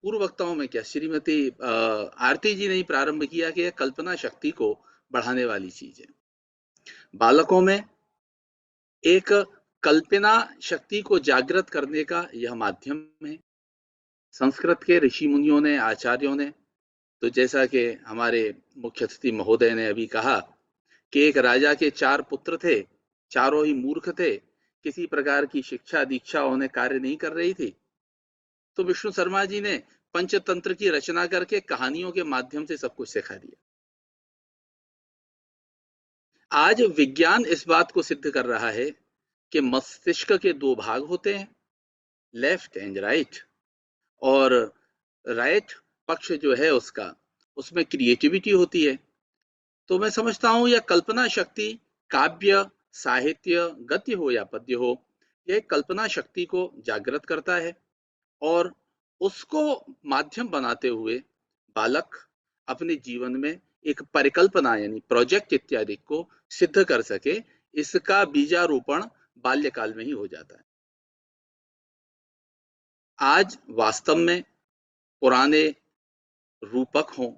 पूर्व वक्ताओं में क्या, श्रीमती आरती जी ने ही प्रारंभ किया कि यह कल्पना शक्ति को बढ़ाने वाली चीज है। बालकों में एक कल्पना शक्ति को जागृत करने का यह माध्यम है। संस्कृत के ऋषि मुनियों ने, आचार्यों ने, तो जैसा कि हमारे मुख्य अतिथि महोदय ने अभी कहा कि एक राजा के 4 पुत्र थे, चारों ही मूर्ख थे, किसी प्रकार की शिक्षा दीक्षा उन्हें कार्य नहीं कर रही थी। तो विष्णु शर्मा जी ने पंचतंत्र की रचना करके कहानियों के माध्यम से सब कुछ सिखा दिया। आज विज्ञान इस बात को सिद्ध कर रहा है कि मस्तिष्क के 2 भाग होते हैं, लेफ्ट एंड राइट, और राइट पक्ष जो है उसमें क्रिएटिविटी होती है। तो मैं समझता हूं यह कल्पना शक्ति, काव्य, साहित्य, गद्य हो या पद्य हो, यह कल्पना शक्ति को जागृत करता है और उसको माध्यम बनाते हुए बालक अपने जीवन में एक परिकल्पना यानी प्रोजेक्ट इत्यादि को सिद्ध कर सके, इसका बीजारोपण बाल्यकाल में ही हो जाता है। आज वास्तव में पुराने रूपक हों,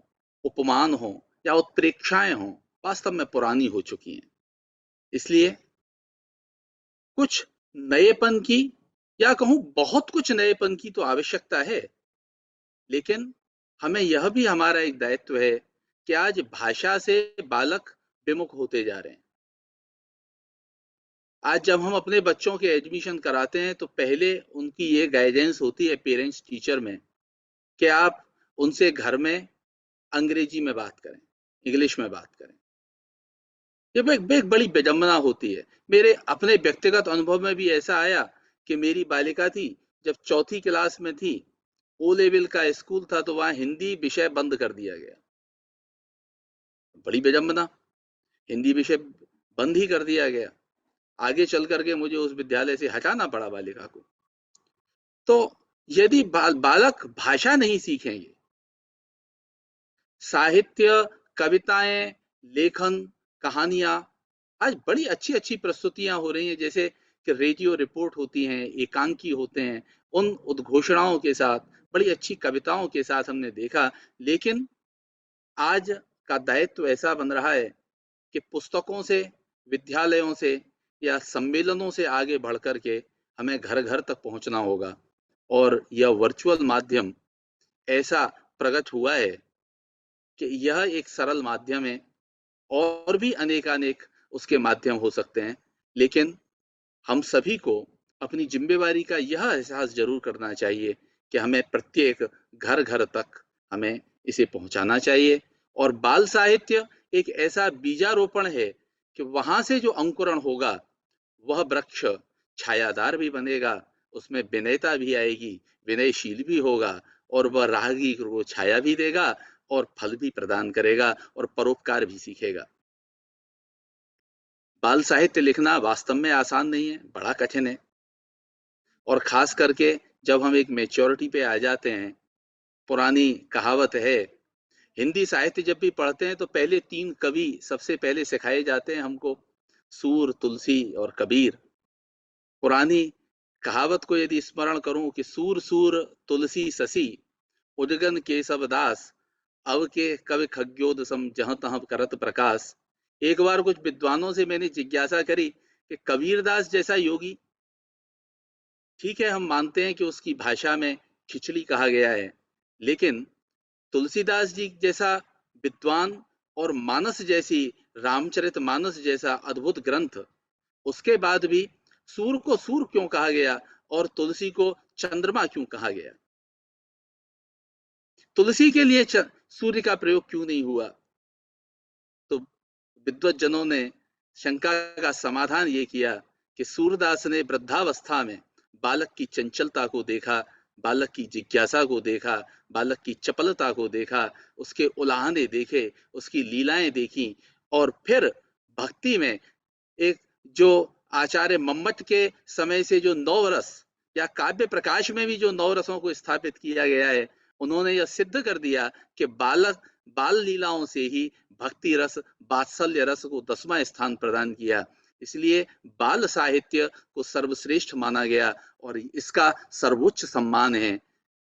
उपमान हों या उत्प्रेक्षाएं हों, वास्तव में पुरानी हो चुकी हैं। इसलिए कुछ नएपन की, या कहूं बहुत कुछ नएपन की तो आवश्यकता है, लेकिन हमें यह भी हमारा एक दायित्व है कि आज भाषा से बालक विमुख होते जा रहे हैं। आज जब हम अपने बच्चों के एडमिशन कराते हैं तो पहले उनकी ये गाइडेंस होती है पेरेंट्स टीचर में कि आप उनसे घर में अंग्रेजी में बात करें, इंग्लिश में बात करें। ये एक बड़ी विडंबना होती है। मेरे अपने व्यक्तिगत अनुभव में भी ऐसा आया कि मेरी बालिका थी, जब 4th क्लास में थी, ओ लेवल का स्कूल था, तो वहां हिंदी विषय बंद कर दिया गया। बड़ी विडंबना, हिंदी विषय बंद ही कर दिया गया। आगे चल करके मुझे उस विद्यालय से हटाना पड़ा बालिका को। तो यदि बालक भाषा नहीं सीखेंगे, साहित्य, कविताएं, लेखन, कहानियां, आज बड़ी अच्छी अच्छी प्रस्तुतियां हो रही हैं, जैसे कि रेडियो रिपोर्ट होती हैं, एकांकी होते हैं, उन उद्घोषणाओं के साथ, बड़ी अच्छी कविताओं के साथ हमने देखा। लेकिन आज का दायित्व ऐसा बन रहा है कि पुस्तकों से, विद्यालयों से या सम्मेलनों से आगे बढ़ करके हमें घर घर तक पहुंचना होगा। और यह वर्चुअल माध्यम ऐसा प्रकट हुआ है कि यह एक सरल माध्यम है, और भी अनेकानेक उसके माध्यम हो सकते हैं, लेकिन हम सभी को अपनी जिम्मेवारी का यह एहसास जरूर करना चाहिए कि हमें प्रत्येक घर घर तक हमें इसे पहुंचाना चाहिए। और बाल साहित्य एक ऐसा बीजारोपण है कि वहां से जो अंकुरण होगा वह वृक्ष छायादार भी बनेगा, उसमें विनयता भी आएगी, विनयशील भी होगा, और वह राहगीर को छाया भी देगा और फल भी प्रदान करेगा और परोपकार भी सीखेगा। बाल साहित्य लिखना वास्तव में आसान नहीं है, बड़ा कठिन है। और खास करके जब हम एक मैच्योरिटी पे आ जाते हैं, पुरानी कहावत है, हिंदी साहित्य जब भी पढ़ते हैं तो पहले 3 कवि सबसे पहले सिखाए जाते हैं हमको, सूर, तुलसी और कबीर। पुरानी कहावत को यदि स्मरण करूं कि सूर सूर तुलसी ससी, उजगन केशव दास, अव के कवि खग्योद सम जहां तहां करत प्रकाश। एक बार कुछ विद्वानों से मैंने जिज्ञासा करी कि कबीरदास जैसा योगी, ठीक है हम मानते हैं कि उसकी भाषा में खिचड़ी कहा गया है, लेकिन तुलसीदास जी जैसा विद्वान और मानस जैसी, रामचरितमानस जैसा अद्भुत ग्रंथ, उसके बाद भी सूर को सूर क्यों कहा गया और तुलसी को चंद्रमा क्यों कहा गया? तुलसी के लिए सूर्य का प्रयोग क्यों नहीं हुआ? तो विद्वज्जनों ने शंका का समाधान ये किया कि सूरदास ने वृद्धावस्था में बालक की चंचलता को देखा, बालक की जिज्ञासा को देखा, बालक की चपलता को देखा, उसके उलाहने देखे, उसकी लीलाएं देखी, और फिर भक्ति में एक जो आचार्य मम्मट के समय से जो 9 रस, या काव्य प्रकाश में भी जो 9 रसों को स्थापित किया गया है, उन्होंने यह सिद्ध कर दिया कि बाल लीलाओं से ही भक्ति रस, वात्सल्य रस को 10वां स्थान प्रदान किया। इसलिए बाल साहित्य को सर्वश्रेष्ठ माना गया और इसका सर्वोच्च सम्मान है।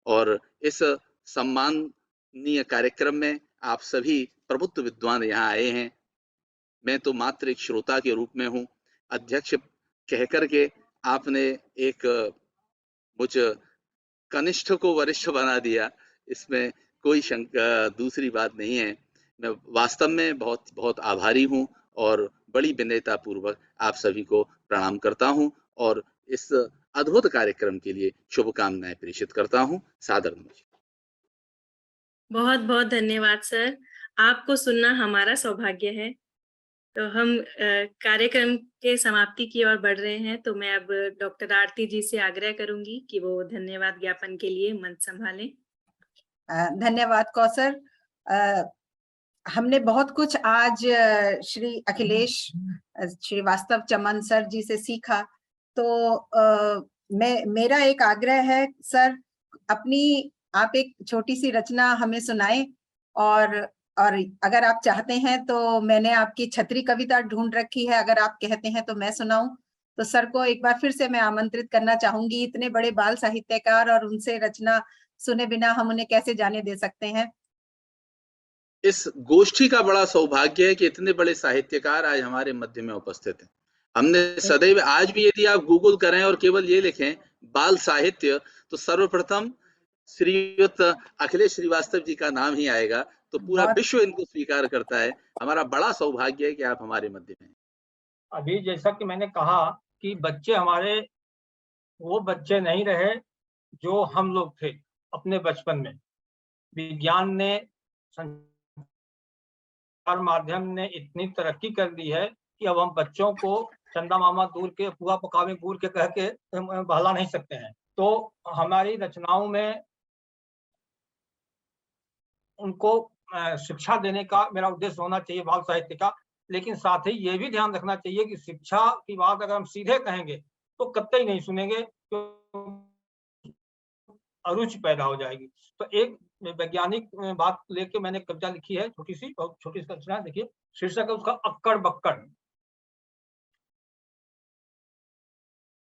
और इस सम्माननीय कार्यक्रम में आप सभी प्रबुद्ध विद्वान यहाँ आए हैं। मैं तो मात्र एक श्रोता के रूप में हूँ। अध्यक्ष कह करके आपने एक मुझ कनिष्ठ को वरिष्ठ बना दिया, इसमें कोई दूसरी बात नहीं है। मैं वास्तव में बहुत बहुत आभारी हूँ और बड़ी विनयता पूर्वक आप सभी को प्रणाम करता हूँ और इस अद्भुत कार्यक्रम के लिए शुभकामनाएं प्रेषित करता हूँ। सादर नमस्कार। बहुत बहुत धन्यवाद सर, आपको सुनना हमारा सौभाग्य है। तो हम कार्यक्रम के समाप्ति की ओर बढ़ रहे हैं, तो मैं अब डॉक्टर आरती जी से आग्रह करूंगी कि वो धन्यवाद ज्ञापन के लिए मंच संभालें। धन्यवाद कौसर। हमने बहुत कुछ आज श्री अखिलेश श्रीवास्तव चमन सर जी से सीखा। तो मेरा एक आग्रह है सर, आप एक छोटी सी रचना हमें सुनाएं, और अगर आप चाहते हैं तो मैंने आपकी छतरी कविता ढूंढ रखी है, अगर आप कहते हैं तो मैं सुनाऊं। तो सर को एक बार फिर से मैं आमंत्रित करना चाहूंगी। इतने बड़े बाल साहित्यकार और उनसे रचना सुने बिना हम उन्हें कैसे जाने दे सकते हैं। इस गोष्ठी का बड़ा सौभाग्य है कि इतने बड़े साहित्यकार आज हमारे मध्य में उपस्थित हैं। हमने सदैव, आज भी यदि आप गूगल करें और केवल ये लिखें बाल साहित्य, तो सर्वप्रथम श्रीयुत अखिलेश श्रीवास्तव जी का नाम ही आएगा, तो पूरा विश्व इनको स्वीकार करता है। हमारा बड़ा सौभाग्य है कि आप हमारे मध्य में हैं। अभी जैसा कि मैंने कहा कि बच्चे हमारे वो बच्चे नहीं रहे जो हम लोग थे अपने बचपन में। विज्ञान ने, संचार माध्यम ने इतनी तरक्की कर दी है कि अब हम बच्चों को चंदा मामा दूर के पुआ पकावे गुड़ के कह के बहला नहीं सकते हैं। तो हमारी रचनाओं में उनको शिक्षा देने का मेरा उद्देश्य होना चाहिए बाल साहित्य का, लेकिन साथ ही ये भी ध्यान रखना चाहिए कि शिक्षा की बात अगर हम सीधे कहेंगे तो कतई नहीं सुनेंगे, तो अरुचि पैदा हो जाएगी। तो एक वैज्ञानिक बात लेके मैंने कविता लिखी है, छोटी सी रचना, देखिए शीर्षक है उसका अक्कड़ बक्कड़।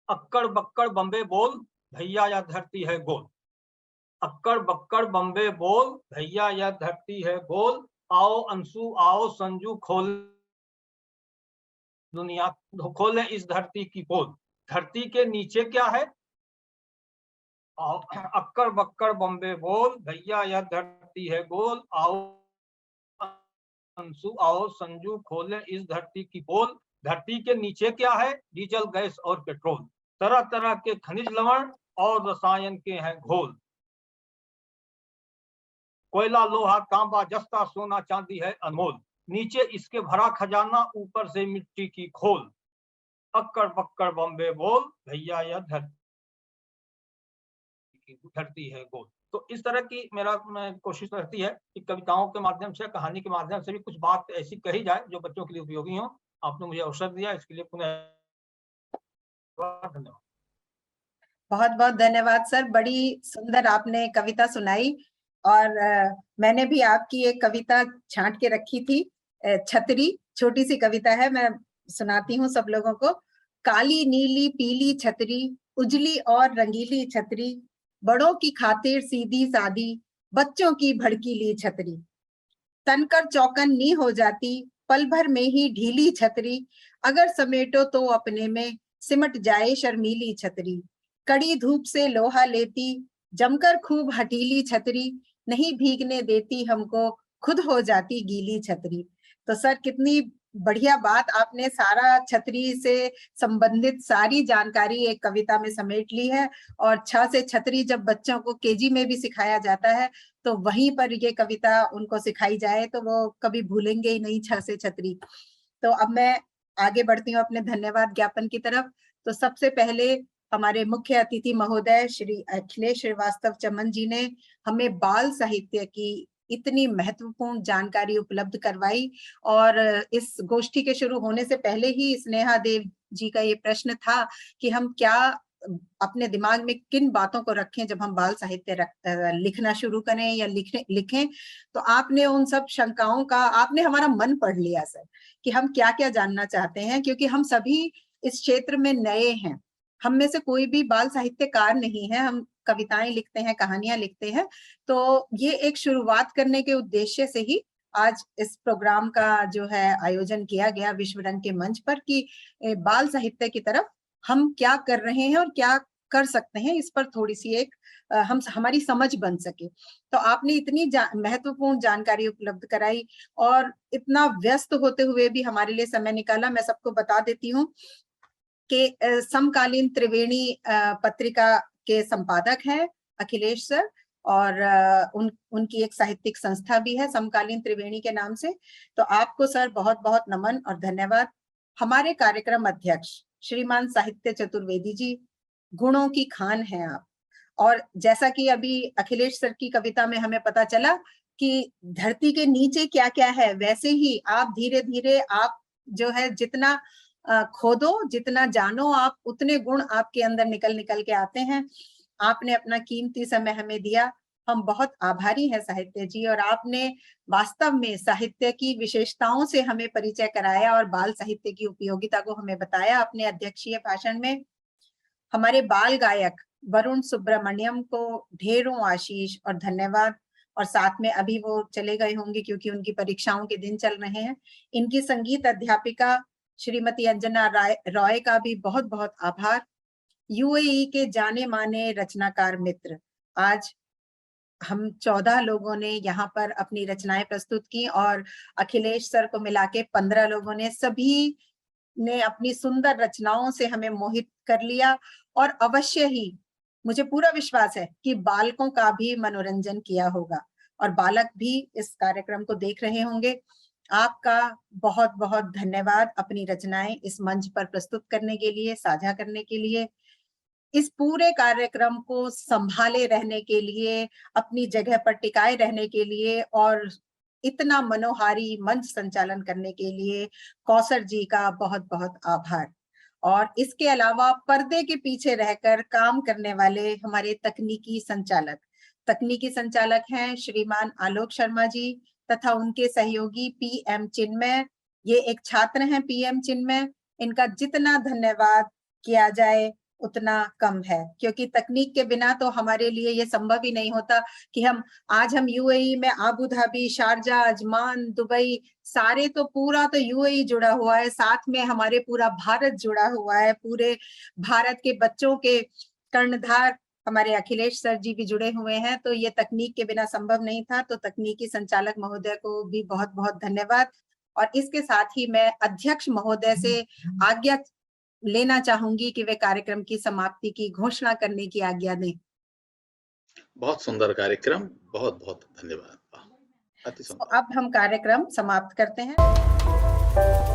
अक्कड़ बक्कड़ बम्बे बोल, भैया या धरती है गोल। अक्कड़ बक्कड़ बम्बे बोल, भैया या धरती है गोल। आओ अंशु आओ संजू, खोल दुनिया, खोले इस धरती की पोल। धरती के नीचे क्या है? अक्कड़ बक्कड़ बम्बे बोल, भैया या धरती है गोल। आओ अंशु आओ संजू, खोले इस धरती की पोल। धरती के नीचे क्या है? डीजल गैस और पेट्रोल, तरह तरह के खनिज लवण और रसायन के हैं घोल। कोयला लोहा तांबा जस्ता सोना चांदी है अनमोल। नीचे इसके भरा खजाना, ऊपर से मिट्टी की खोल। अक्कड़ बक्कड़ बम्बे बोल, भैया या धरती है गोल। तो इस तरह की मेरा कोशिश रहती है कि कविताओं के माध्यम से, कहानी के माध्यम से भी कुछ बात ऐसी कही जाए जो बच्चों के लिए उपयोगी हो। आपने मुझे अवसर दिया, इसके लिए पुनः धन्यवाद। बहुत बहुत धन्यवाद सर, बड़ी सुंदर आपने कविता सुनाई। और मैंने भी आपकी एक कविता छांट के रखी थी, छतरी, छोटी सी कविता है, मैं सुनाती हूँ सब लोगों को। काली नीली पीली छतरी, उजली और रंगीली छतरी, बड़ों की खातिर सीधी सादी, बच्चों की भड़कीली छतरी। तनकर चौकन्नी हो जाती, पल भर में ही ढीली छतरी, अगर समेटो तो अपने में सिमट जाए शर्मीली छतरी। कड़ी धूप से लोहा लेती, जमकर खूब हटीली छतरी, नहीं भीगने देती हमको, खुद हो जाती गीली छतरी। तो सर कितनी बढ़िया बात, आपने सारा छतरी से संबंधित सारी जानकारी एक कविता में समेट ली है। और 6 से छतरी जब बच्चों को केजी में भी सिखाया जाता है, तो वहीं पर ये कविता उनको सिखाई जाए तो वो कभी भूलेंगे ही नहीं 6 से छतरी। तो अब मैं आगे बढ़ती हूँ अपने धन्यवाद ज्ञापन की तरफ। तो सबसे पहले हमारे मुख्य अतिथि महोदय श्री अखिलेश श्रीवास्तव चमन जी ने हमें बाल साहित्य की इतनी महत्वपूर्ण जानकारी उपलब्ध करवाई। और इस गोष्ठी के शुरू होने से पहले ही स्नेहा देव जी का ये प्रश्न था कि हम क्या अपने दिमाग में किन बातों को रखें जब हम बाल साहित्य लिखना शुरू करें या लिखें। तो आपने उन सब शंकाओं का, आपने हमारा मन पढ़ लिया सर, कि हम क्या क्या जानना चाहते हैं, क्योंकि हम सभी इस क्षेत्र में नए हैं। हम में से कोई भी बाल साहित्यकार नहीं है, हम कविताएं लिखते हैं, कहानियां लिखते हैं। तो ये एक शुरुआत करने के उद्देश्य से ही आज इस प्रोग्राम का जो है आयोजन किया गया विश्व रंग के मंच पर, कि बाल साहित्य की तरफ हम क्या कर रहे हैं और क्या कर सकते हैं, इस पर थोड़ी सी एक हमारी समझ बन सके। तो आपने इतनी महत्वपूर्ण जानकारी उपलब्ध कराई और इतना व्यस्त होते हुए भी हमारे लिए समय निकाला। मैं सबको बता देती हूँ कि समकालीन त्रिवेणी पत्रिका के संपादक हैं अखिलेश सर, और उनकी एक साहित्यिक संस्था भी है समकालीन त्रिवेणी के नाम से। तो आपको सर बहुत बहुत नमन और धन्यवाद। हमारे कार्यक्रम अध्यक्ष श्रीमान साहित्य चतुर्वेदी जी, गुणों की खान हैं आप। और जैसा कि अभी अखिलेश सर की कविता में हमें पता चला कि धरती के नीचे क्या क्या है, वैसे ही आप धीरे धीरे, आप जो है जितना खोदो, जितना जानो आप, उतने गुण आपके अंदर निकल निकल के आते हैं। आपने अपना कीमती समय हमें दिया, हम बहुत आभारी हैं साहित्य जी। और आपने वास्तव में साहित्य की विशेषताओं से हमें परिचय कराया और बाल साहित्य की उपयोगिता को हमें बताया अपने अध्यक्षीय भाषण में। हमारे बाल गायक वरुण सुब्रमण्यम को ढेरों आशीष और धन्यवाद। और साथ में अभी वो चले गए होंगे क्योंकि उनकी परीक्षाओं के दिन चल रहे हैं। इनकी संगीत अध्यापिका श्रीमती अंजना रॉय का भी बहुत बहुत आभार। यूएई के जाने माने रचनाकार मित्र, आज हम 14 लोगों ने यहाँ पर अपनी रचनाएं प्रस्तुत की और अखिलेश सर को मिला के 15 लोगों ने, सभी ने अपनी सुंदर रचनाओं से हमें मोहित कर लिया। और अवश्य ही मुझे पूरा विश्वास है कि बालकों का भी मनोरंजन किया होगा और बालक भी इस कार्यक्रम को देख रहे होंगे। आपका बहुत बहुत धन्यवाद अपनी रचनाएं इस मंच पर प्रस्तुत करने के लिए, साझा करने के लिए, इस पूरे कार्यक्रम को संभाले रहने के लिए, अपनी जगह पर टिकाए रहने के लिए और इतना मनोहारी मंच संचालन करने के लिए कौसर जी का बहुत बहुत आभार। और इसके अलावा पर्दे के पीछे रहकर काम करने वाले हमारे तकनीकी संचालक हैं श्रीमान आलोक शर्मा जी तथा उनके सहयोगी पीएम चिन्मय। ये एक छात्र हैं पीएम चिन्मय, इनका जितना धन्यवाद किया जाए उतना कम है, क्योंकि तकनीक के बिना तो हमारे लिए ये संभव ही नहीं होता कि आज हम यूएई में Abu Dhabi, Sharjah, Ajman, Dubai, सारे तो पूरा तो यूएई जुड़ा हुआ है, साथ में हमारे पूरा भारत जुड़ा हुआ है। पूरे भारत के बच्चों के कर्णधार हमारे अखिलेश सर जी भी जुड़े हुए हैं, तो ये तकनीक के बिना संभव नहीं था। तो तकनीकी संचालक महोदय को भी बहुत बहुत धन्यवाद। और इसके साथ ही मैं अध्यक्ष महोदय से आज्ञा लेना चाहूंगी कि वे कार्यक्रम की समाप्ति की घोषणा करने की आज्ञा दें। बहुत सुंदर कार्यक्रम, बहुत बहुत धन्यवाद। अति सुंदर। अब हम कार्यक्रम समाप्त करते हैं।